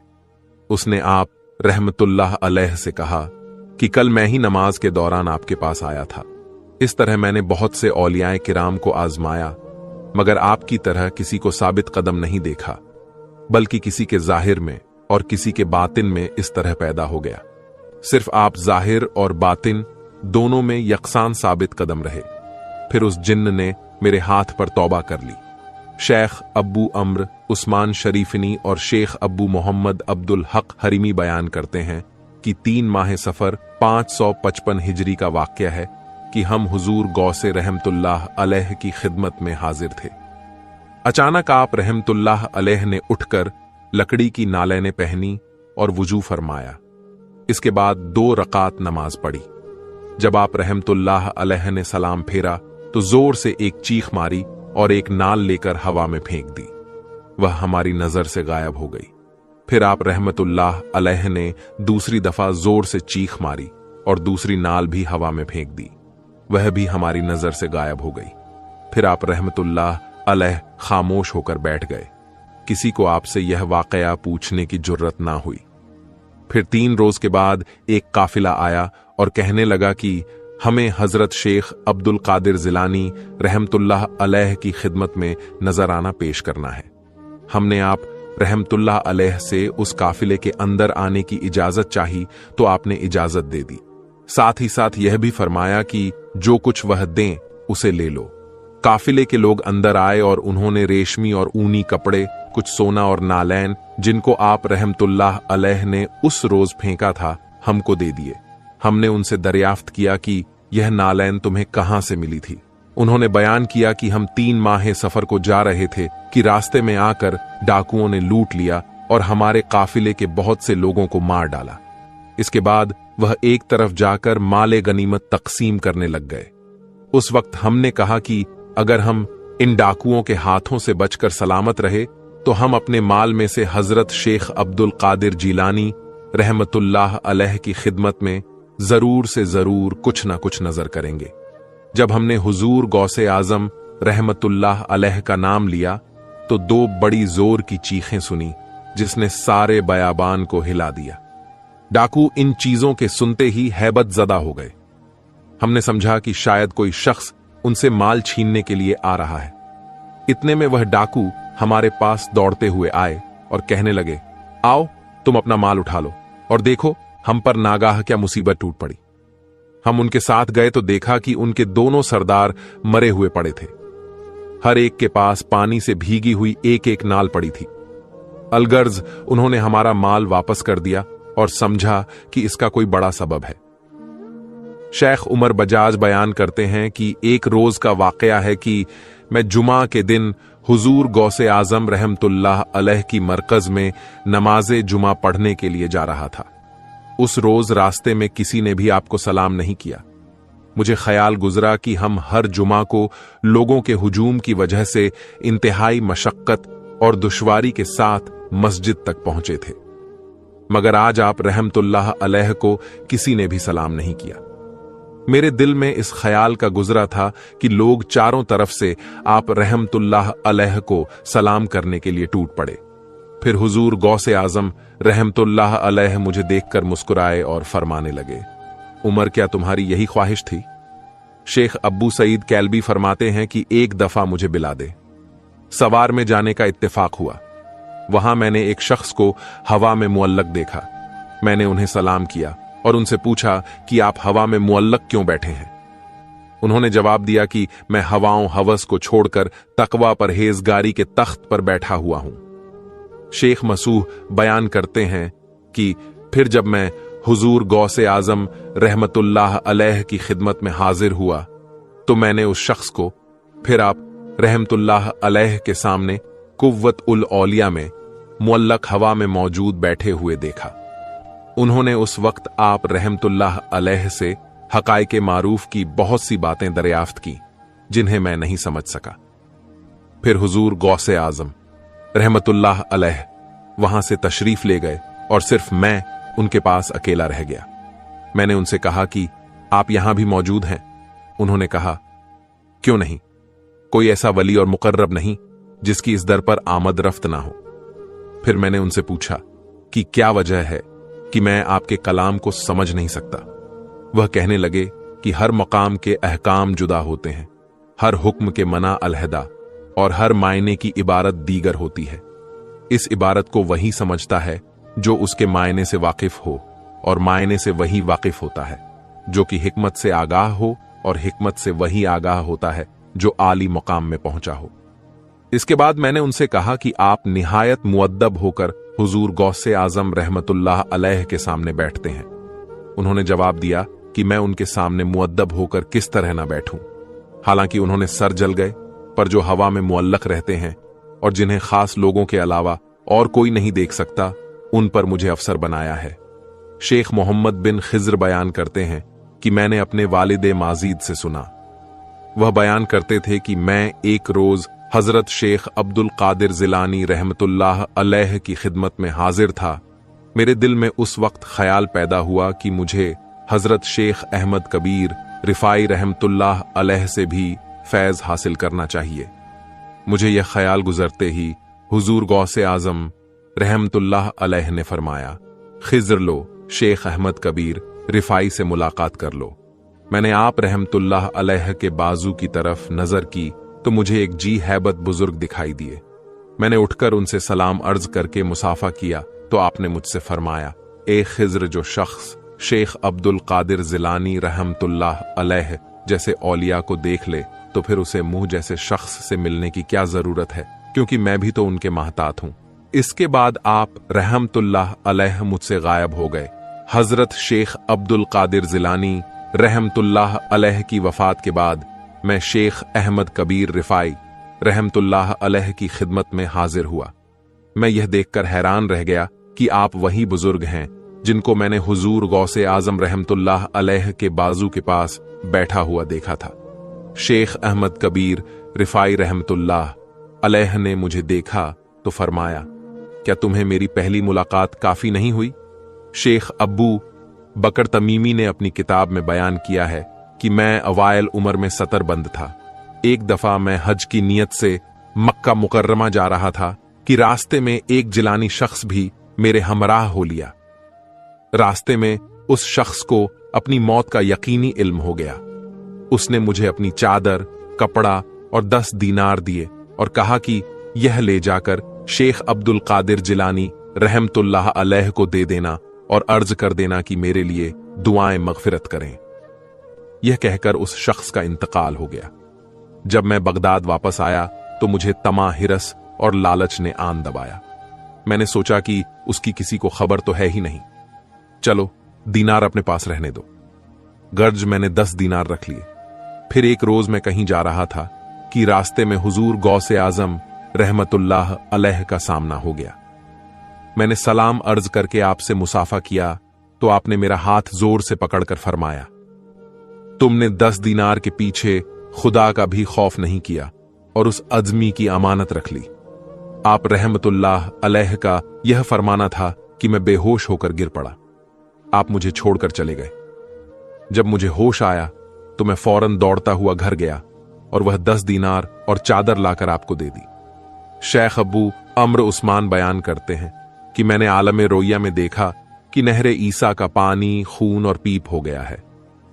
उसने आप रहमतुल्लाह अलैह से कहा कि कल मैं ही नमाज के दौरान आपके पास आया था। इस तरह मैंने बहुत से औलियाए किराम को आजमाया, मगर आपकी तरह किसी को साबित कदम नहीं देखा, बल्कि किसी के जाहिर में और किसी के बातिन में इस तरह पैदा हो गया। सिर्फ आप जाहिर और बातिन दोनों में यकसान साबित कदम रहे। फिर उस जिन्न ने मेरे हाथ पर तौबा कर ली। शेख अब्बू अम्र उस्मान शरीफनी और शेख अब्बू मोहम्मद अब्दुल हक हरीमी बयान करते हैं कि 3 माह सफर 555 हिजरी का वाक़या है कि हम हुजूर गौसे रहमतुल्लाह अलैह की खिदमत में हाजिर थे। अचानक आप रहमतुल्लाह अलैह ने उठकर लकड़ी की नालैने पहनी और वुजू फरमाया। इसके बाद 2 रकात नमाज पढ़ी। जब आप रहमतुल्लाह अलैह ने सलाम फेरा तो जोर से एक चीख मारी और एक नाल लेकर हवा में फेंक दी। वह हमारी नजर से गायब हो गई। फिर आप रहमतुल्लाह अलैह ने दूसरी दफा जोर से चीख मारी और दूसरी नाल भी हवा में फेंक दी। वह भी हमारी नजर से गायब हो गई। फिर आप रहमतुल्लाह अलैह खामोश होकर बैठ गए। किसी को आपसे यह वाकया पूछने की जुर्रत ना हुई। फिर 3 रोज के बाद एक काफिला आया और कहने लगा कि हमें हजरत शेख अब्दुल कादिर जिलानी रहमतुल्लाह अलैह की खिदमत में नजराना पेश करना है। हमने आप रहमतुल्लाह अलैह से उस काफिले के अंदर आने की इजाजत चाही तो आपने इजाजत दे दी। साथ ही साथ यह भी फरमाया कि जो कुछ वह दें उसे ले लो। काफिले के लोग अंदर आए और उन्होंने रेशमी और ऊनी कपड़े, कुछ सोना और नालैन जिनको आप रहमतुल्लाह अलैह ने उस रोज फेंका था हमको दे दिए। हमने उनसे दरियाफ्त किया कि यह नालैन तुम्हें कहां से मिली थी। उन्होंने बयान किया कि हम 3 माह सफर को जा रहे थे कि रास्ते में आकर डाकुओं ने लूट लिया और हमारे काफिले के बहुत से लोगों को मार डाला। इसके बाद वह एक तरफ जाकर माले गनीमत तकसीम करने लग गए। उस वक्त हमने कहा कि अगर हम इन डाकुओं के हाथों से बचकर सलामत रहे तो हम अपने माल में से हजरत शेख अब्दुल कादिर जीलानी रहमतुल्लाह अलैह की खिदमत में जरूर से जरूर कुछ ना कुछ नजर करेंगे। जब हमने हुजूर गौसे आजम रहमतुल्लाह अलैह का नाम लिया तो दो बड़ी जोर की चीखें सुनी जिसने सारे बयाबान को हिला दिया। डाकू इन चीजों के सुनते ही हैबत ज़दा हो गए। हमने समझा कि शायद कोई शख्स उनसे माल छीनने के लिए आ रहा है। इतने में वह डाकू हमारे पास दौड़ते हुए आए और कहने लगे, आओ तुम अपना माल उठा लो और देखो हम पर नागाह क्या मुसीबत टूट पड़ी। हम उनके साथ गए तो देखा कि उनके दोनों सरदार मरे हुए पड़े थे। हर एक के पास पानी से भीगी हुई एक एक नाल पड़ी थी। अलगर्ज उन्होंने हमारा माल वापस कर दिया और समझा कि इसका कोई बड़ा सबब है। शेख उमर बजाज बयान करते हैं कि एक रोज का वाकया है कि मैं जुमा के दिन हुजूर गौसे आजम रहमतुल्लाह अलैह की मरकज में नमाजे जुमा पढ़ने के लिए जा रहा था। उस रोज रास्ते में किसी ने भी आपको सलाम नहीं किया। मुझे ख्याल गुजरा कि हम हर जुमा को लोगों के हुजूम की वजह से इंतहाई मशक्कत और दुश्वारी के साथ मस्जिद तक पहुंचे थे, मगर आज आप रहमतुल्लाह अलैह को किसी ने भी सलाम नहीं किया। मेरे दिल में इस ख्याल का गुजरा था कि लोग चारों तरफ से आप रहमतुल्लाह अलैह को सलाम करने के लिए टूट पड़े। फिर हुजूर गौसे आजम रहमतुल्लाह अलैह मुझे देखकर मुस्कुराए और फरमाने लगे, उमर क्या तुम्हारी यही ख्वाहिश थी? शेख अब्बू सईद कैल्बी फरमाते हैं कि एक दफा मुझे बिला दे। सवार में जाने का इत्तेफाक हुआ। वहां मैंने एक शख्स को हवा में मुअल्लक देखा। मैंने उन्हें सलाम किया और उनसे पूछा कि आप हवा में मुअल्लक क्यों बैठे हैं। उन्होंने जवाब दिया कि मैं हवाओं हवस को छोड़कर तकवा परहेजगारी के तख्त पर बैठा हुआ हूं। शेख मसूह बयान करते हैं कि फिर जब मैं हुजूर गौसे आजम रहमतुल्लाह अलैह की खिदमत में हाजिर हुआ तो मैंने उस शख्स को फिर आप रहमतुल्लाह अलैह के सामने कुव्वत उल औलिया में मुअल्लक हवा में मौजूद बैठे हुए देखा। उन्होंने उस वक्त आप रहमतुल्लाह अलैह से हकाइके मारूफ की बहुत सी बातें दरियाफ्त की जिन्हें मैं नहीं समझ सका। फिर हुजूर गौसे आजम रहमतुल्लाह अलैह वहां से तशरीफ ले गए और सिर्फ मैं उनके पास अकेला रह गया। मैंने उनसे कहा कि आप यहां भी मौजूद हैं। उन्होंने कहा, क्यों नहीं, कोई ऐसा वली और मुकर्रब नहीं जिसकी इस दर पर आमद रफ्त ना हो। फिर मैंने उनसे पूछा कि क्या वजह है कि मैं आपके कलाम को समझ नहीं सकता। वह कहने लगे कि हर मकाम के अहकाम जुदा होते हैं, हर हुक्म के मना अलहदा और हर मायने की इबारत दीगर होती है। इस इबारत को वही समझता है जो उसके मायने से वाकिफ हो और मायने से वही वाकिफ होता है जो कि हिकमत से आगाह हो और हिकमत से वही आगाह होता है जो आली मकाम में पहुंचा हो। इसके बाद मैंने उनसे कहा कि आप निहायत मुअद्दब होकर हुजूर गौसे आजम रहमतुल्लाह अलैह के सामने बैठते हैं। उन्होंने जवाब दिया कि मैं उनके सामने मुअद्दब होकर किस तरह ना बैठूं। हालांकि उन्होंने सर जल गए, पर जो हवा में मुअल्लक रहते हैं और जिन्हें खास लोगों के अलावा और कोई नहीं देख सकता, उन पर मुझे अफसर बनाया है। शेख मोहम्मद बिन खिज्र बयान करते हैं कि मैंने अपने वालिद माजीद से सुना। वह बयान करते थे कि मैं एक रोज हजरत शेख अब्दुल कादिर जिलानी रहमतुल्लाह अलैह की खिदमत में हाजिर था। मेरे दिल में उस वक्त ख्याल पैदा हुआ कि मुझे हजरत शेख अहमद कबीर रिफाई रहमतुल्लाह अलैह से भी फैज हासिल करना चाहिए। मुझे यह ख्याल गुजरते ही हुजूर गौसे आजम रहमतुल्लाह अलैह ने फरमाया, खिज्र लो, शेख अहमद कबीर रिफाई से मुलाकात कर लो। मैंने आप रहमतुल्लाह अलैह के बाजू की तरफ नजर की तो मुझे एक जी हैबत बुजुर्ग दिखाई दिए। मैंने उठकर उनसे सलाम अर्ज करके मुसाफा किया तो आपने मुझसे फरमाया, ए खिज्र, जो शख्स शेख अब्दुल कादिर जिलानी रहमतुल्लाह अलैह जैसे औलिया को देख ले तो फिर उसे मुंह जैसे शख्स से मिलने की क्या जरूरत है, क्योंकि मैं भी तो उनके महतात हूं। इसके बाद आप रहमतुल्लाह अलैह मुझसे गायब हो गए। हजरत शेख अब्दुल कादिर जिलानी रहमतुल्लाह अलैह की वफात के बाद मैं शेख अहमद कबीर रिफाई रहमतुल्लाह अलैह की खिदमत में हाजिर हुआ। मैं यह देखकर हैरान रह गया कि आप वही बुजुर्ग हैं जिनको मैंने हुजूर गौसे आजम रहमतुल्लाह अलैह के बाजू के पास बैठा हुआ देखा था। शेख अहमद कबीर रिफाई रहमतुल्लाह अलैह ने मुझे देखा तो फरमाया, क्या तुम्हें मेरी पहली मुलाकात काफी नहीं हुई? शेख अब्बू बकर तमीमी ने अपनी किताब में बयान किया है कि मैं अवायल उम्र में सतरबंद था। एक दफा मैं हज की नीयत से मक्का मुकर्रमा जा रहा था कि रास्ते में एक जिलानी शख्स भी मेरे हमराह हो लिया। रास्ते में उस शख्स को अपनी मौत का यकीनी इल्म हो गया। उसने मुझे अपनी चादर, कपड़ा और 10 दीनार दिए और कहा कि यह ले जाकर शेख अब्दुल कादिर जिलानी रहमतुल्लाह अलैह को दे देना और अर्ज कर देना कि मेरे लिए दुआएं मगफिरत करें। यह कहकर उस शख्स का इंतकाल हो गया। जब मैं बगदाद वापस आया तो मुझे तमा, हिरस और लालच ने आन दबाया। मैंने सोचा कि उसकी किसी को खबर तो है ही नहीं, चलो दीनार अपने पास रहने दो। गर्ज मैंने 10 दीनार रख लिए। फिर एक रोज मैं कहीं जा रहा था कि रास्ते में हुजूर गौसे आजम रहमतुल्लाह अलैह का सामना हो गया। मैंने सलाम अर्ज करके आपसे मुसाफा किया तो आपने मेरा हाथ जोर से पकड़कर फरमाया, तुमने 10 दीनार के पीछे खुदा का भी खौफ नहीं किया और उस अजमी की अमानत रख ली। आप रहमतुल्लाह अलैह का यह फरमाना था कि मैं बेहोश होकर गिर पड़ा। आप मुझे छोड़कर चले गए। जब मुझे होश आया तो मैं फौरन दौड़ता हुआ घर गया और वह 10 दीनार और चादर लाकर आपको दे दी। शेख अब्बू अम्र उस्मान बयान करते हैं कि मैंने आलम रोया में देखा कि नहरे ईसा का पानी खून और पीप हो गया है।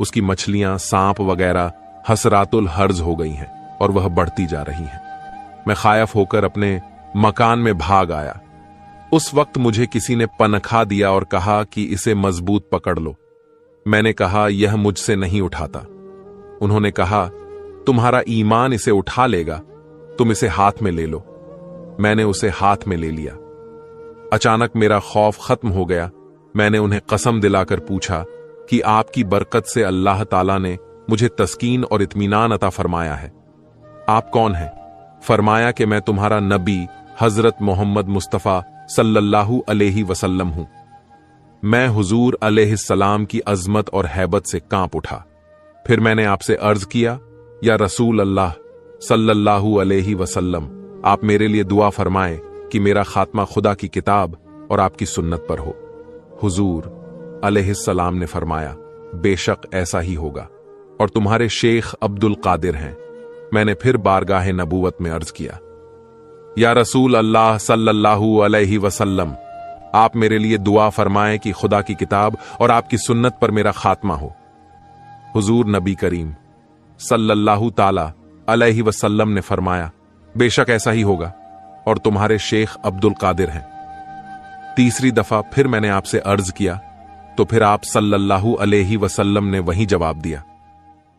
उसकी मछलियां, सांप वगैरह हसरातुल हर्ज हो गई हैं और वह बढ़ती जा रही हैं। मैं खायफ होकर अपने मकान में भाग आया। उस वक्त मुझे किसी ने पनखा दिया और कहा कि इसे मजबूत पकड़ लो। मैंने कहा, यह मुझसे नहीं उठाता। उन्होंने कहा, तुम्हारा ईमान इसे उठा लेगा, तुम इसे हाथ में ले लो। मैंने उसे हाथ में ले लिया। अचानक मेरा खौफ खत्म हो गया। मैंने उन्हें कसम दिलाकर पूछा कि आपकी बरकत से अल्लाह ताला ने मुझे तस्कीन और इत्मीनान अता फरमाया है। आप कौन हैं? फरमाया कि मैं तुम्हारा नबी हजरत मोहम्मद मुस्तफ़ा सल्लल्लाहु अलैहि वसल्लम हूं। मैं हुजूर अलैहिस्सलाम की अजमत और हैबत से कांप उठा। फिर मैंने आपसे अर्ज किया, या रसूल अल्लाह सल्लल्लाहु अलैहि वसल्लम, आप मेरे लिए दुआ फरमाएं कि मेरा खात्मा खुदा की किताब और आपकी सुन्नत पर हो। हुजूर अलैहिस्सलाम ने फरमाया, बेशक ऐसा ही होगा और तुम्हारे शेख अब्दुल कादिर हैं। मैंने फिर बारगाह नबूवत में अर्ज किया, या रसूल अल्लाह सल्लल्लाहु अलैहि वसल्लम, आप मेरे लिए दुआ फरमाएं कि खुदा की किताब और आपकी सुन्नत पर मेरा खात्मा हो। हुजूर नबी करीम सल्लल्लाहु ताला अलैहि वसल्लम ने फरमाया, बेशक ऐसा ही होगा और तुम्हारे शेख अब्दुल कादिर हैं। तीसरी दफा फिर मैंने आपसे अर्ज किया तो फिर आप सल्लल्लाहु अलैहि वसल्लम ने वही जवाब दिया।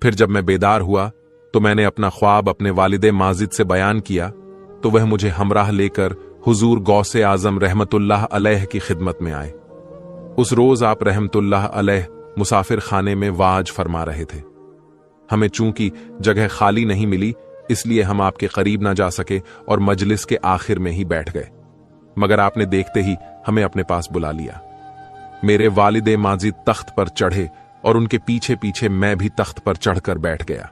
फिर जब मैं बेदार हुआ तो मैंने अपना ख्वाब अपने वालिदे माजिद से बयान किया तो वह मुझे हमराह लेकर हुजूर गौसे आजम रहमतुल्लाह अलैह की खिदमत में आए। उस रोज आप रहमतुल्लाह अलैह मुसाफिर खाने में वाज फरमा रहे थे। हमें चूंकि जगह खाली नहीं मिली इसलिए हम आपके करीब ना जा सके और मजलिस के आखिर में ही बैठ गए, मगर आपने देखते ही हमें अपने पास बुला लिया। मेरे वालिदे माजिद तख्त पर चढ़े और उनके पीछे पीछे मैं भी तख्त पर चढ़कर बैठ गया।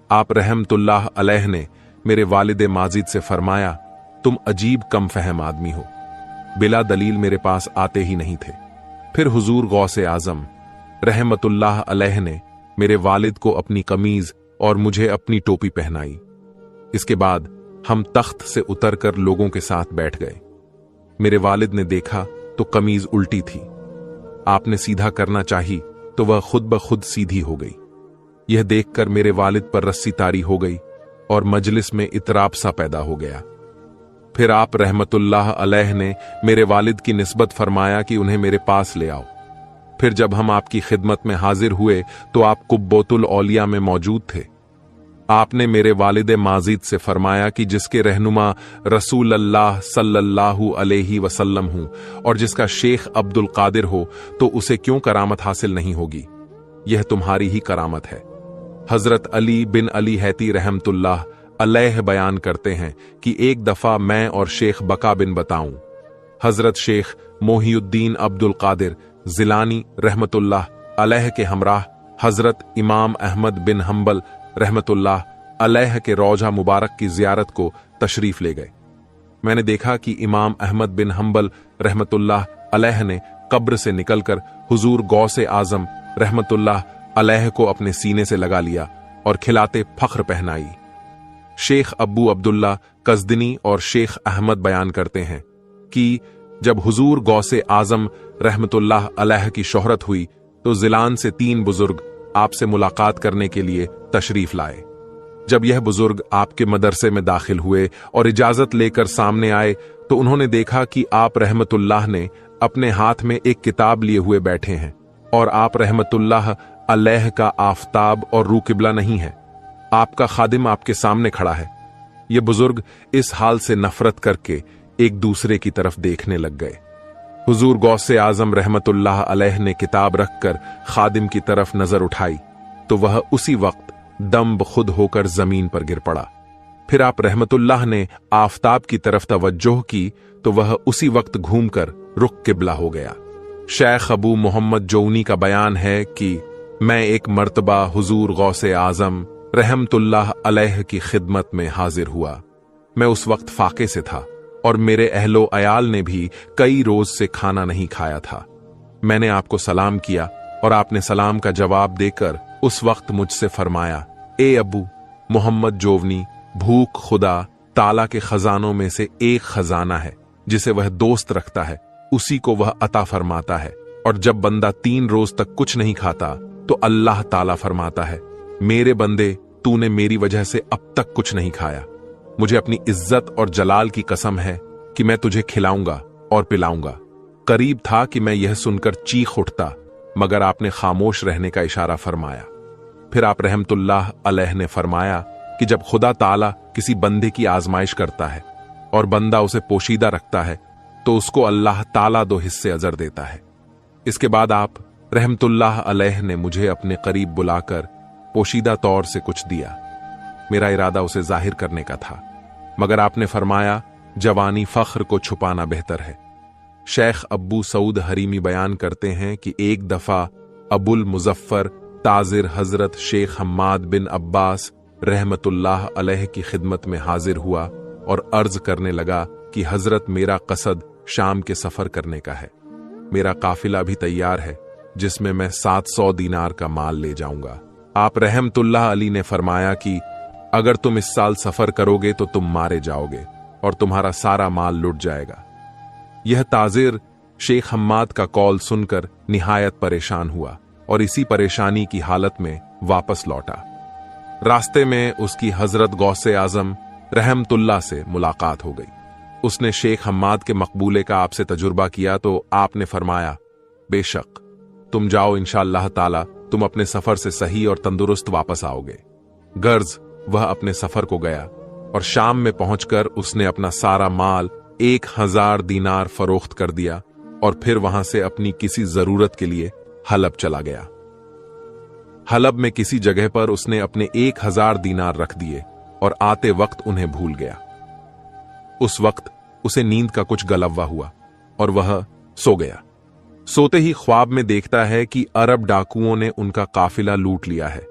आप रहमतुल्लाह अलैह ने मेरे वालिदे माजिद से फरमाया, तुम अजीब कम फहम आदमी हो, बिला दलील मेरे पास आते ही नहीं थे। फिर हुजूर गौसे आजम रहमतुल्लाह अलैह ने मेरे वालिद को अपनी कमीज और मुझे अपनी टोपी पहनाई। इसके बाद हम तख्त से उतरकर लोगों के साथ बैठ गए। मेरे वालिद ने देखा तो कमीज उल्टी थी। आपने सीधा करना चाही तो वह खुद ब खुद सीधी हो गई। यह देखकर मेरे वालिद पर रस्सी तारी हो गई और मजलिस में इतराब सा पैदा हो गया। फिर आप रहमतुल्लाह अलैह ने मेरे वालिद की निस्बत फरमाया कि उन्हें मेरे पास ले आओ। फिर जब हम आपकी खिदमत में हाजिर हुए तो आप कुब्बतुल औलिया में मौजूद थे। आपने मेरे वालिद माजिद से फरमाया कि जिसके रहनुमा रसूल अल्लाह सल्लल्लाहु अलैहि वसल्लम हूं और जिसका शेख अब्दुल कादिर हो तो उसे क्यों करामत हासिल नहीं होगी? यह तुम्हारी ही करामत है। हजरत अली बिन अली हैती रहमतुल्लाह अलैह बयान करते हैं कि एक दफा मैं और शेख बका बिन बताऊं हजरत शेख मोहिउद्दीन अब्दुल कादिर जिलानी रहमतुल्लाह अलैह के हमराह हजरत इमाम अहमद बिन हम्बल रहमतुल्लाह अलैह के रौजा मुबारक की जियारत को तशरीफ ले गए। मैंने देखा कि इमाम अहमद बिन हंबल रहमतुल्लाह अलैह ने कब्र से निकलकर हुजूर गौसे आजम रहमतुल्लाह अलैह को अपने सीने से लगा लिया और खिलाते फख्र पहनाई। शेख अब्बू अब्दुल्ला कज़दनी और शेख अहमद बयान करते हैं कि जब हुजूर गौसे आजम रहमतुल्लाह अलैह की शोहरत हुई तो जिलान से 3 बुजुर्ग आपसे मुलाकात करने के लिए तशरीफ लाए। जब यह बुजुर्ग आपके मदरसे में दाखिल हुए और इजाजत लेकर सामने आए तो उन्होंने देखा कि आप रहमतुल्लाह ने अपने हाथ में एक किताब लिए हुए बैठे हैं और आप रहमतुल्लाह अलैह का आफताब और रू किबला नहीं है। आपका खादिम आपके सामने खड़ा है। ये बुजुर्ग इस हाल से नफरत करके एक दूसरे की तरफ देखने लग गए। हुजूर गौसे आजम रहमतुल्लाह अलैह ने किताब रखकर खादिम की तरफ नजर उठाई तो वह उसी वक्त दम खुद होकर जमीन पर गिर पड़ा। फिर आप रहमतुल्लाह ने आफताब की तरफ तवज्जोह की तो वह उसी वक्त घूमकर रुख किबला हो गया। शेख अबू मोहम्मद जौनी का बयान है कि मैं एक मर्तबा हुजूर गौसे आजम रहमतुल्लाह अलैह की खिदमत में हाजिर हुआ। मैं उस वक्त फाके से था और मेरे अहलो अयाल ने भी कई रोज से खाना नहीं खाया था। मैंने आपको सलाम किया और आपने सलाम का जवाब देकर उस वक्त मुझसे फरमाया, ए अबू मोहम्मद जोवनी, भूख खुदा ताला के खजानों में से एक खजाना है जिसे वह दोस्त रखता है, उसी को वह अता फरमाता है। और जब बंदा 3 रोज तक कुछ नहीं खाता तो अल्लाह ताला फरमाता है, मेरे बंदे तूने मेरी वजह से अब तक कुछ नहीं खाया। मुझे अपनी इज्जत और जलाल की कसम है कि मैं तुझे खिलाऊंगा और पिलाऊंगा। करीब था कि मैं यह सुनकर चीख उठता मगर आपने खामोश रहने का इशारा फरमाया। फिर आप रहमतुल्लाह अलैह ने फरमाया कि जब खुदा ताला किसी बंदे की आजमाइश करता है और बंदा उसे पोशीदा रखता है तो उसको अल्लाह ताला 2 हिस्से अजर देता है। इसके बाद आप रहमतुल्लाह अलैह ने मुझे अपने करीब बुलाकर पोशीदा तौर से कुछ दिया। मेरा इरादा उसे जाहिर करने का था मगर आपने फरमाया, जवानी फख्र को छुपाना बेहतर है। शेख अब्बू सऊद हरीमी बयान करते हैं कि एक दफा अबुल मुजफ्फर ताजिर हजरत शेख हम्माद बिन अब्बास रहमतुल्लाह अलैह की खिदमत में हाजिर हुआ और अर्ज करने लगा कि हजरत मेरा कसद शाम के सफर करने का है। मेरा काफिला भी तैयार है जिसमें मैं 700 दीनार का माल ले जाऊंगा। आप रहमतुल्लाह अली ने फरमाया कि अगर तुम इस साल सफर करोगे तो तुम मारे जाओगे और तुम्हारा सारा माल लुट जाएगा। यह ताजिर शेख हम्माद का कौल सुनकर निहायत परेशान हुआ और इसी परेशानी की हालत में वापस लौटा। रास्ते में उसकी हजरत गौसे आजम रहमतुल्लाह से मुलाकात हो गई। उसने शेख हम्माद के मकबूले का आपसे तजुर्बा किया तो आपने फरमाया, बेशक तुम जाओ, इंशाअल्लाह ताला तुम अपने सफर से सही और तंदुरुस्त वापस आओगे। गर्ज वह अपने सफर को गया और शाम में पहुंचकर उसने अपना सारा माल 1000 दीनार फरोख्त कर दिया और फिर वहां से अपनी किसी जरूरत के लिए हलब चला गया। हलब में किसी जगह पर उसने अपने 1000 दीनार रख दिए और आते वक्त उन्हें भूल गया। उस वक्त उसे नींद का कुछ गलव्वा हुआ और वह सो गया। सोते ही ख्वाब में देखता है कि अरब डाकुओं ने उनका काफिला लूट लिया है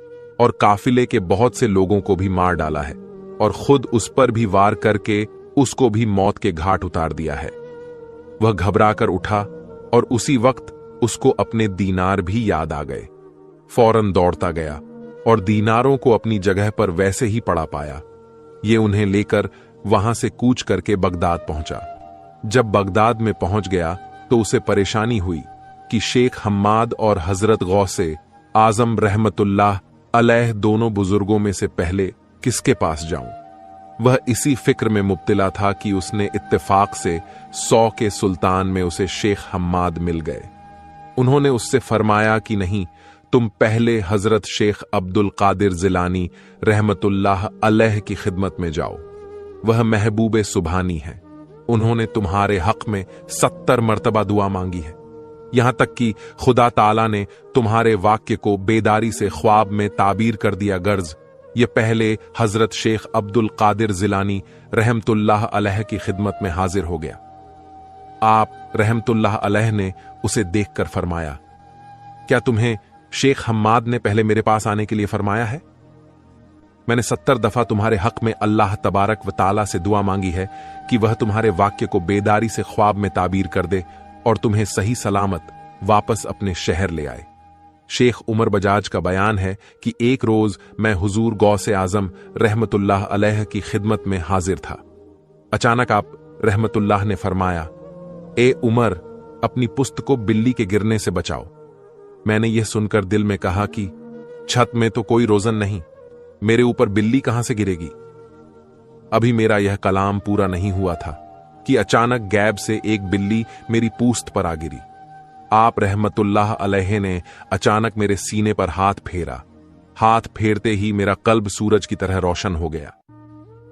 और काफिले के बहुत से लोगों को भी मार डाला है और खुद उस पर भी वार करके उसको भी मौत के घाट उतार दिया है। वह घबराकर उठा और उसी वक्त उसको अपने दीनार भी याद आ गए। फौरन दौड़ता गया और दीनारों को अपनी जगह पर वैसे ही पड़ा पाया। ये उन्हें लेकर वहां से कूच करके बगदाद पहुंचा। जब बगदाद में पहुंच गया तो उसे परेशानी हुई कि शेख हम्माद और हजरत गौसे आजम रहमतुल्लाह अलैह दोनों बुजुर्गों में से पहले किसके पास जाऊं। वह इसी फिक्र में मुब्तिला था कि उसने इत्तेफाक से 100 के सुल्तान में उसे शेख हम्माद मिल गए। उन्होंने उससे फरमाया कि नहीं, तुम पहले हजरत शेख अब्दुल कादिर जिलानी रहमतुल्लाह अलैह की खिदमत में जाओ। वह महबूबे सुभानी है। उन्होंने तुम्हारे हक में 70 मर्तबा दुआ मांगी है। यहां तक कि खुदा ताला ने तुम्हारे वाक्य को बेदारी से ख्वाब में ताबीर कर दिया। गर्ज ये पहले हजरत शेख अब्दुल कादिर जिलानी रहमतुल्लाह अलैह की खिदमत में हाजिर हो गया। आप रहमतुल्लाह अलैह ने उसे देखकर फरमाया, क्या तुम्हें शेख हम्माद ने पहले मेरे पास आने के लिए फरमाया है? मैंने 70 दफा तुम्हारे हक में अल्लाह तबारक व ताला से दुआ मांगी है कि वह तुम्हारे वाक्य को बेदारी से ख्वाब में ताबीर कर दे और तुम्हें सही सलामत वापस अपने शहर ले आए। शेख उमर बजाज का बयान है कि एक रोज मैं हुजूर गौसे आजम रहमतुल्लाह अलैह की खिदमत में हाजिर था। अचानक आप रहमतुल्लाह ने फरमाया, ए उमर, अपनी पुस्त को बिल्ली के गिरने से बचाओ। मैंने यह सुनकर दिल में कहा कि छत में तो कोई रोजन नहीं, मेरे ऊपर बिल्ली कहां से गिरेगी। अभी मेरा यह कलाम पूरा नहीं हुआ था कि अचानक गैब से एक बिल्ली मेरी पूस्त पर आ गिरी। आप रहमतुल्लाह अलैह ने अचानक मेरे सीने पर हाथ फेरा। हाथ फेरते ही मेरा कल्ब सूरज की तरह रोशन हो गया।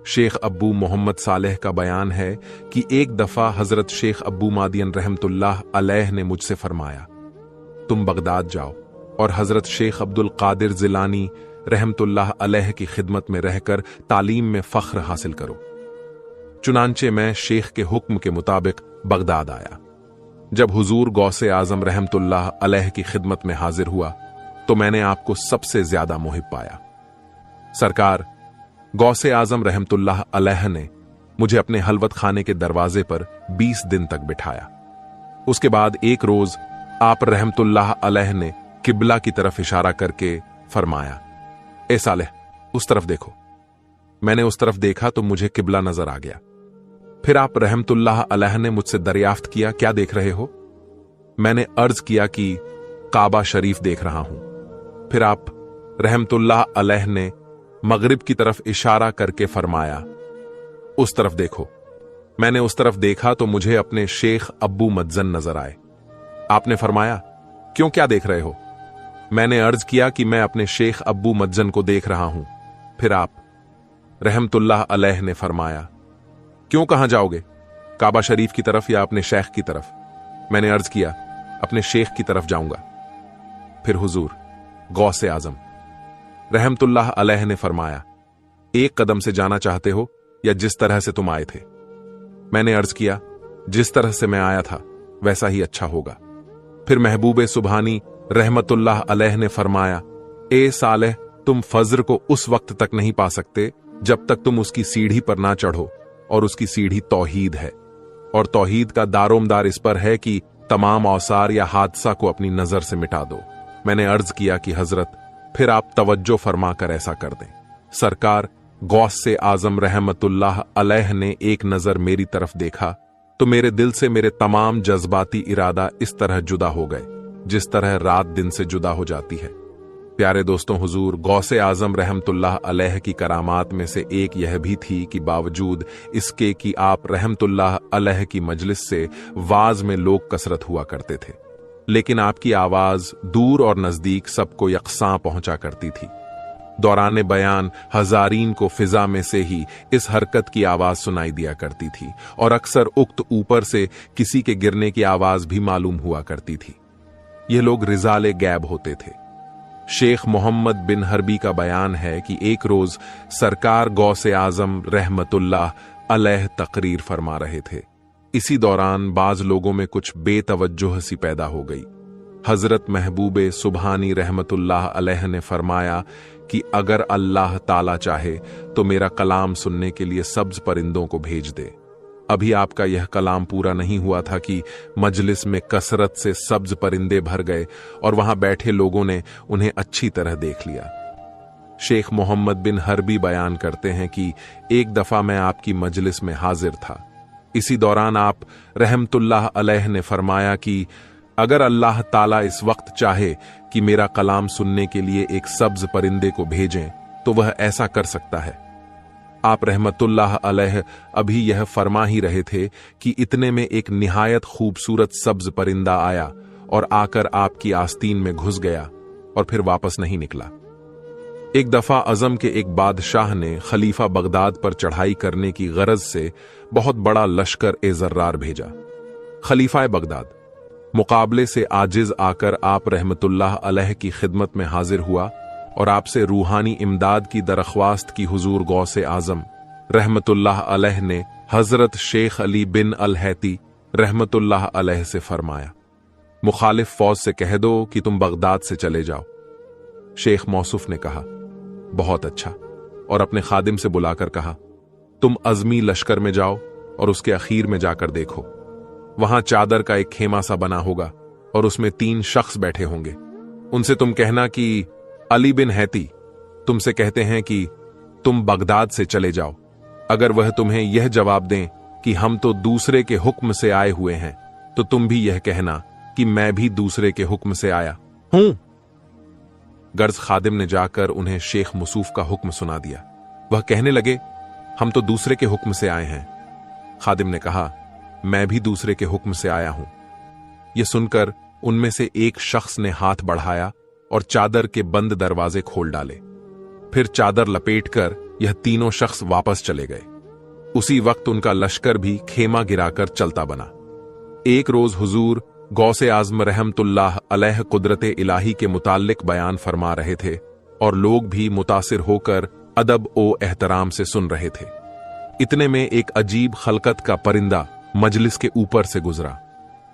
शेख अब्बू मोहम्मद सालेह का बयान है कि एक दफा हजरत शेख अब्बू मादियन रहमतुल्लाह अलैह ने मुझसे फरमाया, तुम बगदाद जाओ और हजरत शेख अब्दुल कादिर जिलानी रहमतुल्लाह अलैह की खिदमत में रहकर तालीम में फख्र हासिल करो। चुनांचे मैं शेख के हुक्म के मुताबिक बगदाद आया। जब हुजूर गौसे आजम रहमतुल्लाह अलैह की खिदमत में हाजिर हुआ तो मैंने आपको सबसे ज्यादा मुहिब पाया। सरकार गौसे आजम रहमतुल्लाह अलैह ने मुझे अपने हलवत खाने के दरवाजे पर 20 दिन तक बिठाया। उसके बाद एक रोज आप रहमतुल्लाह अलैह ने किबला की तरफ इशारा करके फरमाया, ए सालेह, उस तरफ देखो। मैंने उस तरफ देखा तो मुझे किबला नजर आ गया। फिर आप रहमतुल्लाह अलैह ने मुझसे दरियाफ्त किया, क्या देख रहे हो? मैंने अर्ज किया कि काबा शरीफ देख रहा हूं। फिर आप रहमतुल्लाह अलैह ने मगरिब की तरफ इशारा करके फरमाया, उस तरफ देखो। मैंने उस तरफ देखा तो मुझे अपने शेख अब्बू मज्जन नजर आए। आपने फरमाया, क्यों, क्या देख रहे हो? मैंने अर्ज किया कि मैं अपने शेख अब्बू मज्जन को देख रहा हूं। फिर आप रहमतुल्लाह अलैह ने फरमाया, क्यों, कहां जाओगे? काबा शरीफ की तरफ या अपने शेख की तरफ? मैंने अर्ज किया, अपने शेख की तरफ जाऊंगा। फिर हुजूर गौसे आजम रहमतुल्लाह अलैह ने फरमाया, एक कदम से जाना चाहते हो या जिस तरह से तुम आए थे? मैंने अर्ज किया, जिस तरह से मैं आया था वैसा ही अच्छा होगा। फिर महबूबे सुबहानी रहमतुल्लाह अलैह ने फरमाया, ए सालेह, तुम फज्र को उस वक्त तक नहीं पा सकते जब तक तुम उसकी सीढ़ी पर ना चढ़ो, और उसकी सीढ़ी तौहीद है, और तौहीद का दारोमदार इस पर है कि तमाम औसार या हादसा को अपनी नजर से मिटा दो। मैंने अर्ज किया कि हजरत, फिर आप तवज्जो फरमा कर ऐसा कर दें। सरकार गौस से आजम रहमतुल्लाह अलैह ने एक नजर मेरी तरफ देखा तो मेरे दिल से मेरे तमाम जज्बाती इरादा इस तरह जुदा हो गए जिस तरह रात दिन से जुदा हो जाती है। प्यारे दोस्तों, हुजूर गौसे आजम रहमतुल्लाह अलैह की करामात में से एक यह भी थी कि बावजूद इसके कि आप रहमतुल्लाह अलैह की मजलिस से वाज में लोग कसरत हुआ करते थे, लेकिन आपकी आवाज दूर और नजदीक सबको यकसां पहुंचा करती थी। दौरान बयान हजारीन को फिजा में से ही इस हरकत की आवाज सुनाई दिया करती थी और अक्सर उक्त ऊपर से किसी के गिरने की आवाज भी मालूम हुआ करती थी। ये लोग रिजाले गैब होते थे। शेख मोहम्मद बिन हरबी का बयान है कि एक रोज सरकार गौसे आजम रहमतुल्लाह अलैह तकरीर फरमा रहे थे। इसी दौरान बाज लोगों में कुछ बेतवज्जो सी पैदा हो गई। हजरत महबूबे सुबहानी रहमतुल्लाह अलैह ने फरमाया कि अगर अल्लाह ताला चाहे तो मेरा कलाम सुनने के लिए सब्ज परिंदों को भेज दे। अभी आपका यह कलाम पूरा नहीं हुआ था कि मजलिस में कसरत से सब्ज परिंदे भर गए और वहां बैठे लोगों ने उन्हें अच्छी तरह देख लिया। शेख मोहम्मद बिन हरबी बयान करते हैं कि एक दफा मैं आपकी मजलिस में हाजिर था। इसी दौरान आप रहमतुल्लाह अलैह ने फरमाया कि अगर अल्लाह ताला इस वक्त चाहे कि मेरा कलाम सुनने के लिए एक सब्ज परिंदे को भेजें तो वह ऐसा कर सकता है। आप रहमतुल्लाह अलैह अभी यह फरमा ही रहे थे कि इतने में एक निहायत खूबसूरत सब्ज परिंदा आया और आकर आपकी आस्तीन में घुस गया और फिर वापस नहीं निकला। एक दफा अजम के एक बादशाह ने खलीफा बगदाद पर चढ़ाई करने की गरज से बहुत बड़ा लश्कर ए जर्रार भेजा। खलीफा बगदाद मुकाबले से आजिज आकर आप रहमतुल्लाह अलैह की खिदमत में हाजिर हुआ और आपसे रूहानी इमदाद की दरख्वास्त की। हुजूर गौसे आजम रहमतुल्लाह अलैह ने हजरत शेख अली बिन अल हैती रहमतुल्लाह अलैह से फरमाया, मुखालिफ फौज से कह दो कि तुम बगदाद से चले जाओ। शेख मौसूफ ने कहा, बहुत अच्छा। और अपने खादिम से बुलाकर कहा, तुम अजमी लश्कर में जाओ और उसके अखीर में जाकर देखो। वहां चादर का एक खेमा सा बना होगा और उसमें 3 शख्स बैठे होंगे। उनसे तुम कहना कि अली बिन हैती तुमसे कहते हैं कि तुम बगदाद से चले जाओ। अगर वह तुम्हें यह जवाब दें कि हम तो दूसरे के हुक्म से आए हुए हैं, तो तुम भी यह कहना कि मैं भी दूसरे के हुक्म से आया हूं। गर्ज खादिम ने जाकर उन्हें शेख मुसूफ का हुक्म सुना दिया। वह कहने लगे, हम तो दूसरे के हुक्म से आए हैं। खादिम ने कहा, मैं भी दूसरे के हुक्म से आया हूं। यह सुनकर उनमें से एक शख्स ने हाथ बढ़ाया और चादर के बंद दरवाजे खोल डाले। फिर चादर लपेटकर यह तीनों शख्स वापस चले गए। उसी वक्त उनका लश्कर भी खेमा गिराकर चलता बना। एक रोज हुजूर गौसे आजम रहमतुल्लाह अलैह कुदरते इलाही के मुताल्लिक बयान फरमा रहे थे और लोग भी मुतासिर होकर अदब ओ एहतराम से सुन रहे थे। इतने में एक अजीब खलकत का परिंदा मजलिस के ऊपर से गुजरा।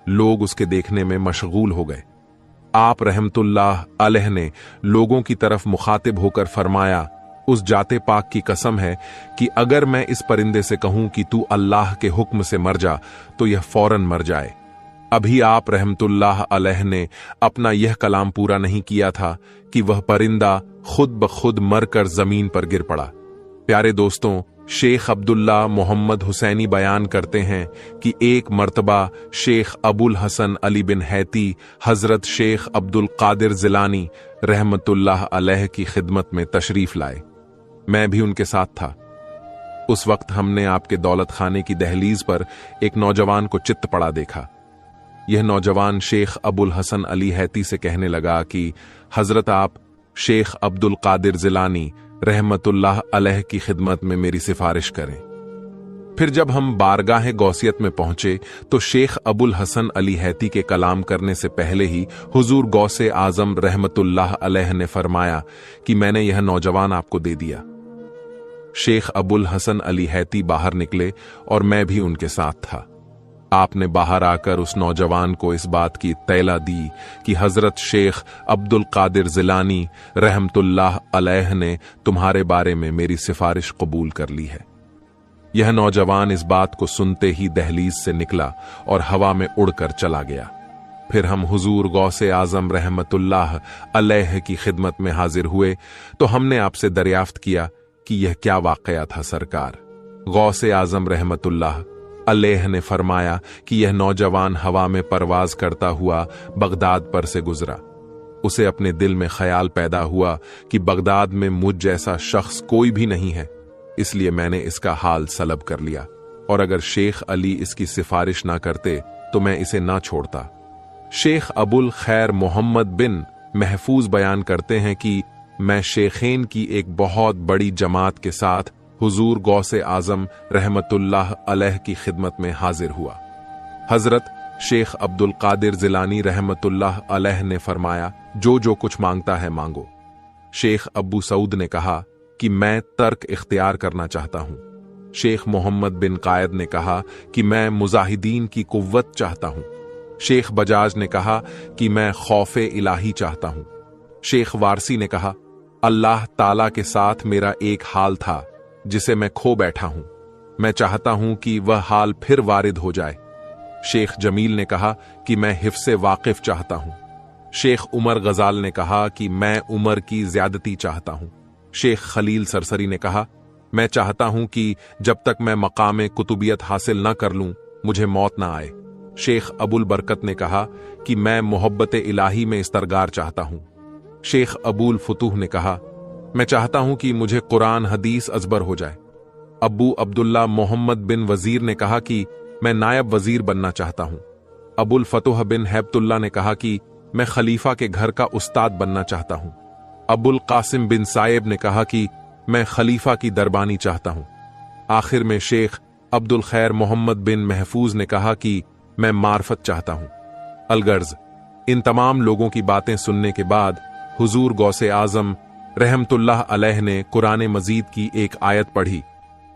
लोग उसके देखने में मशगूल हो गए। आप रहमतुल्लाह अलैह ने लोगों की तरफ मुखातिब होकर फरमाया, उस जाते पाक की कसम है कि अगर मैं इस परिंदे से कहूं कि तू अल्लाह के हुक्म से मर जा, तो यह फौरन मर जाए। अभी आप रहमतुल्लाह अलैह ने अपना यह कलाम पूरा नहीं किया था कि वह परिंदा खुद ब खुद मरकर जमीन पर गिर पड़ा। प्यारे दोस्तों, शेख अब्दुल्ला मोहम्मद हुसैनी बयान करते हैं कि एक मर्तबा शेख अबुल हसन अली बिन हैती हजरत शेख अब्दुल कादिर जिलानी रहमतुल्लाह अलैह की खिदमत में तशरीफ लाए। मैं भी उनके साथ था। उस वक्त हमने आपके दौलत खाने की दहलीज पर एक नौजवान को चित्त पड़ा देखा। यह नौजवान शेख अबुल हसन अली हैती से कहने लगा कि हजरत आप शेख अब्दुल कादिर जिलानी रहमतुल्लाह अलैह की खिदमत में मेरी सिफारिश करें। फिर जब हम बारगाह गौसियत में पहुंचे तो शेख अबुल हसन अली हैती के कलाम करने से पहले ही हुजूर गौसे आजम रहमतुल्लाह अलैह ने फरमाया कि मैंने यह नौजवान आपको दे दिया। शेख अबुल हसन अली हैती बाहर निकले और मैं भी उनके साथ था। आपने बाहर आकर उस नौजवान को इस बात की इत्तला दी कि हजरत शेख अब्दुल कादिर जिलानी रहमतुल्लाह अलैह ने तुम्हारे बारे में मेरी सिफारिश कबूल कर ली है। यह नौजवान इस बात को सुनते ही दहलीज से निकला और हवा में उड़कर चला गया। फिर हम हुजूर गौसे आजम रहमतुल्लाह अलैह की खिदमत में हाजिर हुए तो हमने आपसे दरियाफ्त किया कि यह क्या वाकया था सरकार। गौसे आजम रहमतुल्लाह अलैह ने फरमाया कि यह नौजवान हवा में परवाज करता हुआ बगदाद पर से गुजरा। उसे अपने दिल में ख्याल पैदा हुआ कि बगदाद में मुझ जैसा शख्स कोई भी नहीं है, इसलिए मैंने इसका हाल सलब कर लिया और अगर शेख अली इसकी सिफारिश ना करते तो मैं इसे ना छोड़ता। शेख अबुल खैर मोहम्मद बिन महफूज बयान करते हैं कि मैं शेखेन की एक बहुत बड़ी जमात के साथ हुजूर गौसे आजम रहमतुल्लाह अलैह की खिदमत में हाजिर हुआ। हजरत शेख अब्दुल कादिर जिलानी रहमतुल्लाह अलैह ने फरमाया, जो जो कुछ मांगता है मांगो। शेख अब्बू सऊद ने कहा कि मैं तर्क इख्तियार करना चाहता हूं। शेख मोहम्मद बिन कायद ने कहा कि मैं मुजाहिदीन की कुव्वत चाहता हूं। शेख बजाज ने कहा कि मैं खौफे इलाही चाहता हूं। शेख वारसी ने कहा, अल्लाह ताला के साथ मेरा एक हाल था जिसे मैं खो बैठा हूं, मैं चाहता हूं कि वह हाल फिर वारिद हो जाए। शेख जमील ने कहा कि मैं हिफ्से वाकिफ चाहता हूं। शेख उमर गजाल ने कहा कि मैं उमर की ज्यादती चाहता हूं। शेख खलील सरसरी ने कहा, मैं चाहता हूं कि जब तक मैं मकाम कुतुबियत हासिल न कर लूं मुझे मौत ना आए। शेख अबुल बरकत ने कहा कि मैं मोहब्बत इलाही में इस्तरगार चाहता हूं। शेख अबुल फुतूह ने कहा, मैं चाहता हूं कि मुझे कुरान हदीस अजबर हो जाए। अब्बू अब्दुल्ला मोहम्मद बिन वजीर ने कहा कि मैं नायब वजीर बनना चाहता हूं। अबुल फतुह बिन हैबतुल्ला ने कहा कि मैं खलीफा के घर का उस्ताद बनना चाहता हूं। अबुल कासिम बिन साइब ने कहा कि मैं खलीफा की दरबानी चाहता हूं। आखिर में शेख अब्दुल खैर मोहम्मद बिन महफूज ने कहा कि मैं मार्फत चाहता हूं। अलगर्ज इन तमाम लोगों की बातें सुनने के बाद हुजूर गौसे आजम रहमतुल्लाह अलैह ने कुरान मजीद की एक आयत पढ़ी,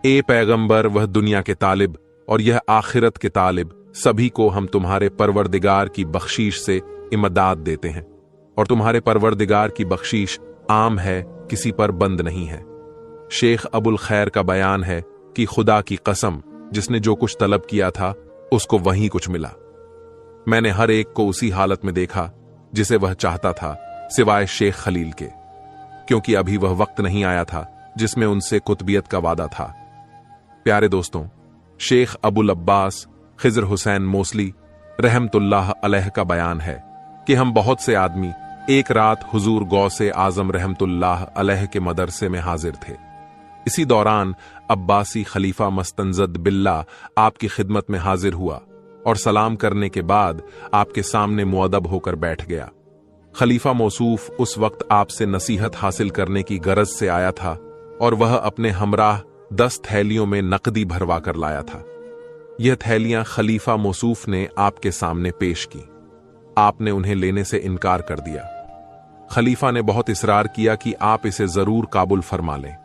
ए पैगंबर वह दुनिया के तालिब और यह आखिरत के तालिब, सभी को हम तुम्हारे परवरदिगार की बख्शीश से इमदाद देते हैं और तुम्हारे परवरदिगार की बख्शीश आम है, किसी पर बंद नहीं है। शेख अबुल खैर का बयान है कि खुदा की कसम, जिसने जो कुछ तलब किया था उसको वहीं कुछ मिला। मैंने हर एक को उसी हालत में देखा जिसे वह चाहता था, सिवाय शेख खलील के, क्योंकि अभी वह वक्त नहीं आया था जिसमें उनसे कुतबियत का वादा था। प्यारे दोस्तों, शेख अबुल अब्बास खिजर हुसैन मोसली रहमतुल्लाह अलैह का बयान है कि हम बहुत से आदमी एक रात हुजूर गौसे आजम रहमतुल्लाह अलैह के मदरसे में हाजिर थे। इसी दौरान अब्बासी खलीफा मस्तंजद बिल्ला आपकी खिदमत में हाजिर हुआ और सलाम करने के बाद आपके सामने मुअद्दब होकर बैठ गया। खलीफा मौसूफ उस वक्त आपसे नसीहत हासिल करने की गरज से आया था और वह अपने हमराह 10 थैलियों में नकदी भरवा कर लाया था। यह थैलियां खलीफा मौसूफ ने आपके सामने पेश की। आपने उन्हें लेने से इनकार कर दिया। खलीफा ने बहुत इसरार किया कि आप इसे जरूर काबुल फरमा लें।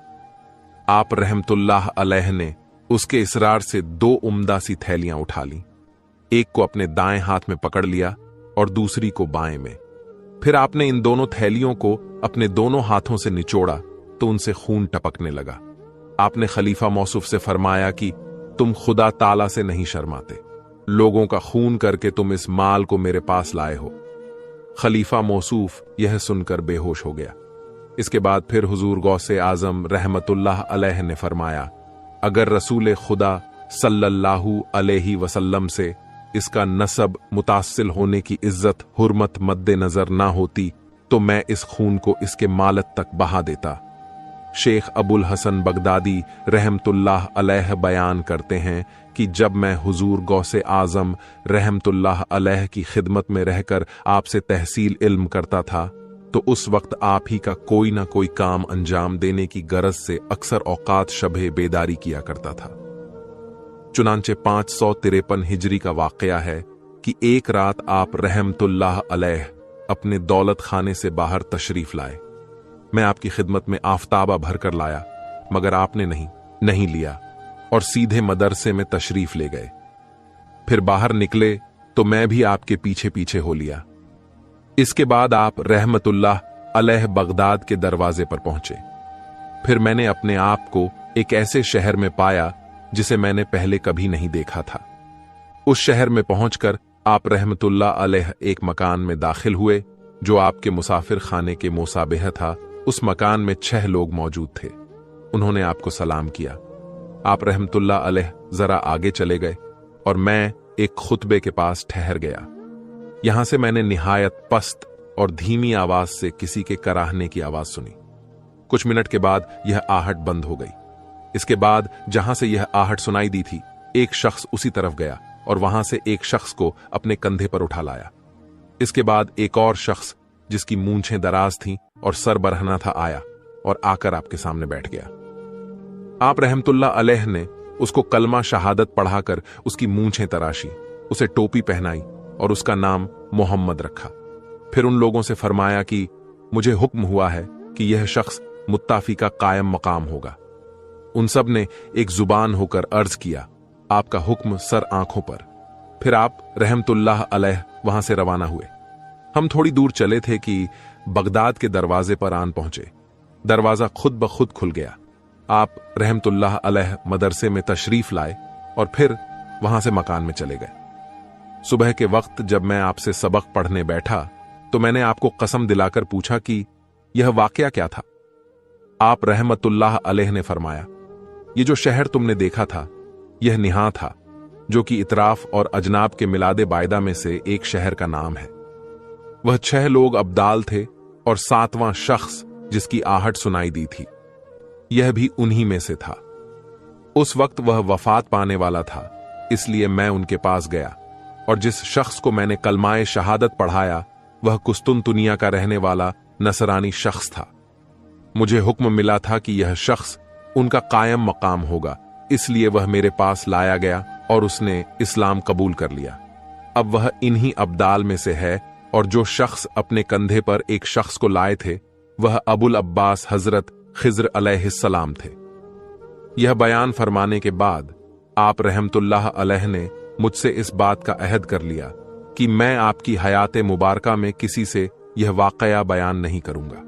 आप रहमतुल्लाह अलैह ने उसके इसरार से 2 उम्दा सी थैलियां उठा लीं। एक को अपने दाएं हाथ में पकड़ लिया और दूसरी को बाएं में। फिर आपने इन दोनों थैलियों को अपने दोनों हाथों से निचोड़ा तो उनसे खून टपकने लगा। आपने खलीफा मौसूफ से फरमाया कि तुम खुदा ताला से नहीं शर्माते, लोगों का खून करके तुम इस माल को मेरे पास लाए हो। खलीफा मौसूफ यह सुनकर बेहोश हो गया। इसके बाद फिर हुजूर गौसे आजम रहमतुल्लाह अलैह ने फरमाया, अगर रसूल खुदा सल्लल्लाहु अलैहि वसल्लम से इसका नसब मुतासिल होने की इज्जत हुर्मत मद्देनजर ना होती तो मैं इस खून को इसके मालत तक बहा देता। शेख अबुल हसन बगदादी रहमतुल्लाह अलैह बयान करते हैं कि जब मैं हुजूर गौसे आजम रहमतुल्लाह अलैह की खिदमत में रहकर आपसे तहसील इल्म करता था तो उस वक्त आप ही का कोई ना कोई काम अंजाम देने की गरज से अक्सर औकात शबे बेदारी किया करता था। चुनांचे 553 हिजरी का वाकया है कि एक रात आप रहमतुल्लाह अलैह अपने दौलत खाने से बाहर तशरीफ लाए। मैं आपकी खिदमत में आफ्ताबा भरकर लाया, मगर आपने नहीं लिया और सीधे मदरसे में तशरीफ ले गए। फिर बाहर निकले तो मैं भी आपके पीछे पीछे हो लिया। इसके बाद आप रहमतुल्लाह अलैह बगदाद के दरवाजे पर पहुंचे। फिर मैंने अपने आप को एक ऐसे शहर में पाया जिसे मैंने पहले कभी नहीं देखा था। उस शहर में पहुंचकर आप रहमतुल्लाह अलैह एक मकान में दाखिल हुए जो आपके मुसाफिर खाने के मुसाबिह था। उस मकान में 6 लोग मौजूद थे। उन्होंने आपको सलाम किया। आप रहमतुल्लाह अलैह जरा आगे चले गए और मैं एक खुतबे के पास ठहर गया। यहां से मैंने निहायत पस्त और धीमी आवाज से किसी के कराहने की आवाज सुनी। कुछ मिनट के बाद यह आहट बंद हो गई। इसके बाद जहां से यह आहट सुनाई दी थी, एक शख्स उसी तरफ गया और वहां से एक शख्स को अपने कंधे पर उठा लाया। इसके बाद एक और शख्स जिसकी मूंछें दराज थीं और सर बरहना था आया और आकर आपके सामने बैठ गया। आप रहमतुल्लाह अलैह ने उसको कलमा शहादत पढ़ाकर उसकी मूंछें तराशी, उसे टोपी पहनाई और उसका नाम मोहम्मद रखा। फिर उन लोगों से फरमाया कि मुझे हुक्म हुआ है कि यह शख्स मुत्ताफी का कायम मकाम होगा। उन सब ने एक जुबान होकर अर्ज किया, आपका हुक्म सर आंखों पर। फिर आप रहमतुल्लाह अलैह वहां से रवाना हुए। हम थोड़ी दूर चले थे कि बगदाद के दरवाजे पर आन पहुंचे। दरवाजा खुद ब खुद खुल गया। आप रहमतुल्लाह अलैह मदरसे में तशरीफ लाए और फिर वहां से मकान में चले गए। सुबह के वक्त जब मैं आपसे सबक पढ़ने बैठा तो मैंने आपको कसम दिलाकर पूछा कि यह वाकया क्या था। आप रहमतुल्लाह अलैह ने फरमाया, ये जो शहर तुमने देखा था यह निहा था, जो कि इतराफ और अजनाब के मिलादे बायदा में से एक शहर का नाम है। वह 6 लोग अब्दाल थे और 7वां शख्स जिसकी आहट सुनाई दी थी यह भी उन्हीं में से था। उस वक्त वह वफात पाने वाला था, इसलिए मैं उनके पास गया और जिस शख्स को मैंने कलमाए शहादत पढ़ाया वह कुस्तुनतुनिया का रहने वाला नसरानी शख्स था। मुझे हुक्म मिला था कि यह शख्स उनका कायम मकाम होगा, इसलिए वह मेरे पास लाया गया और उसने इस्लाम कबूल कर लिया। अब वह इन्हीं अब्दाल में से है और जो शख्स अपने कंधे पर एक शख्स को लाए थे वह अबुल अब्बास हजरत खिज्र अलैहिस्सलाम थे। यह बयान फरमाने के बाद आप रहमतुल्लाह अलैह ने मुझसे इस बात का अहद कर लिया कि मैं आपकी हयात मुबारका में किसी से यह वाकया बयान नहीं करूंगा।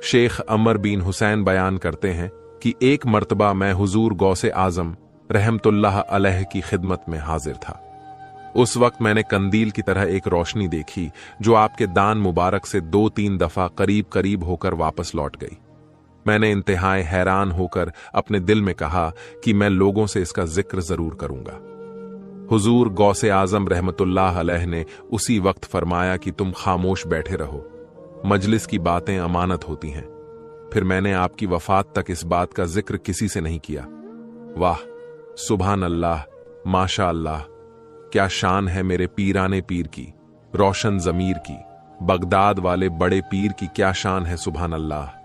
शेख अमर बिन हुसैन बयान करते हैं कि एक मर्तबा मैं हुजूर गौसे आजम रहमतुल्लाह अलैह की खिदमत में हाजिर था। उस वक्त मैंने कंदील की तरह एक रोशनी देखी जो आपके दान मुबारक से 2-3 दफा करीब करीब होकर वापस लौट गई। मैंने इंतहाई हैरान होकर अपने दिल में कहा कि मैं लोगों से इसका जिक्र जरूर करूंगा। हुजूर गौसे आजम रहमतुल्लाह अलैह ने उसी वक्त फरमाया कि तुम खामोश बैठे रहो, मजलिस की बातें अमानत होती हैं। फिर मैंने आपकी वफात तक इस बात का जिक्र किसी से नहीं किया। वाह, सुभान अल्लाह, माशा अल्लाह, क्या शान है मेरे पीराने पीर की, रोशन जमीर की, बगदाद वाले बड़े पीर की क्या शान है, सुभान अल्लाह।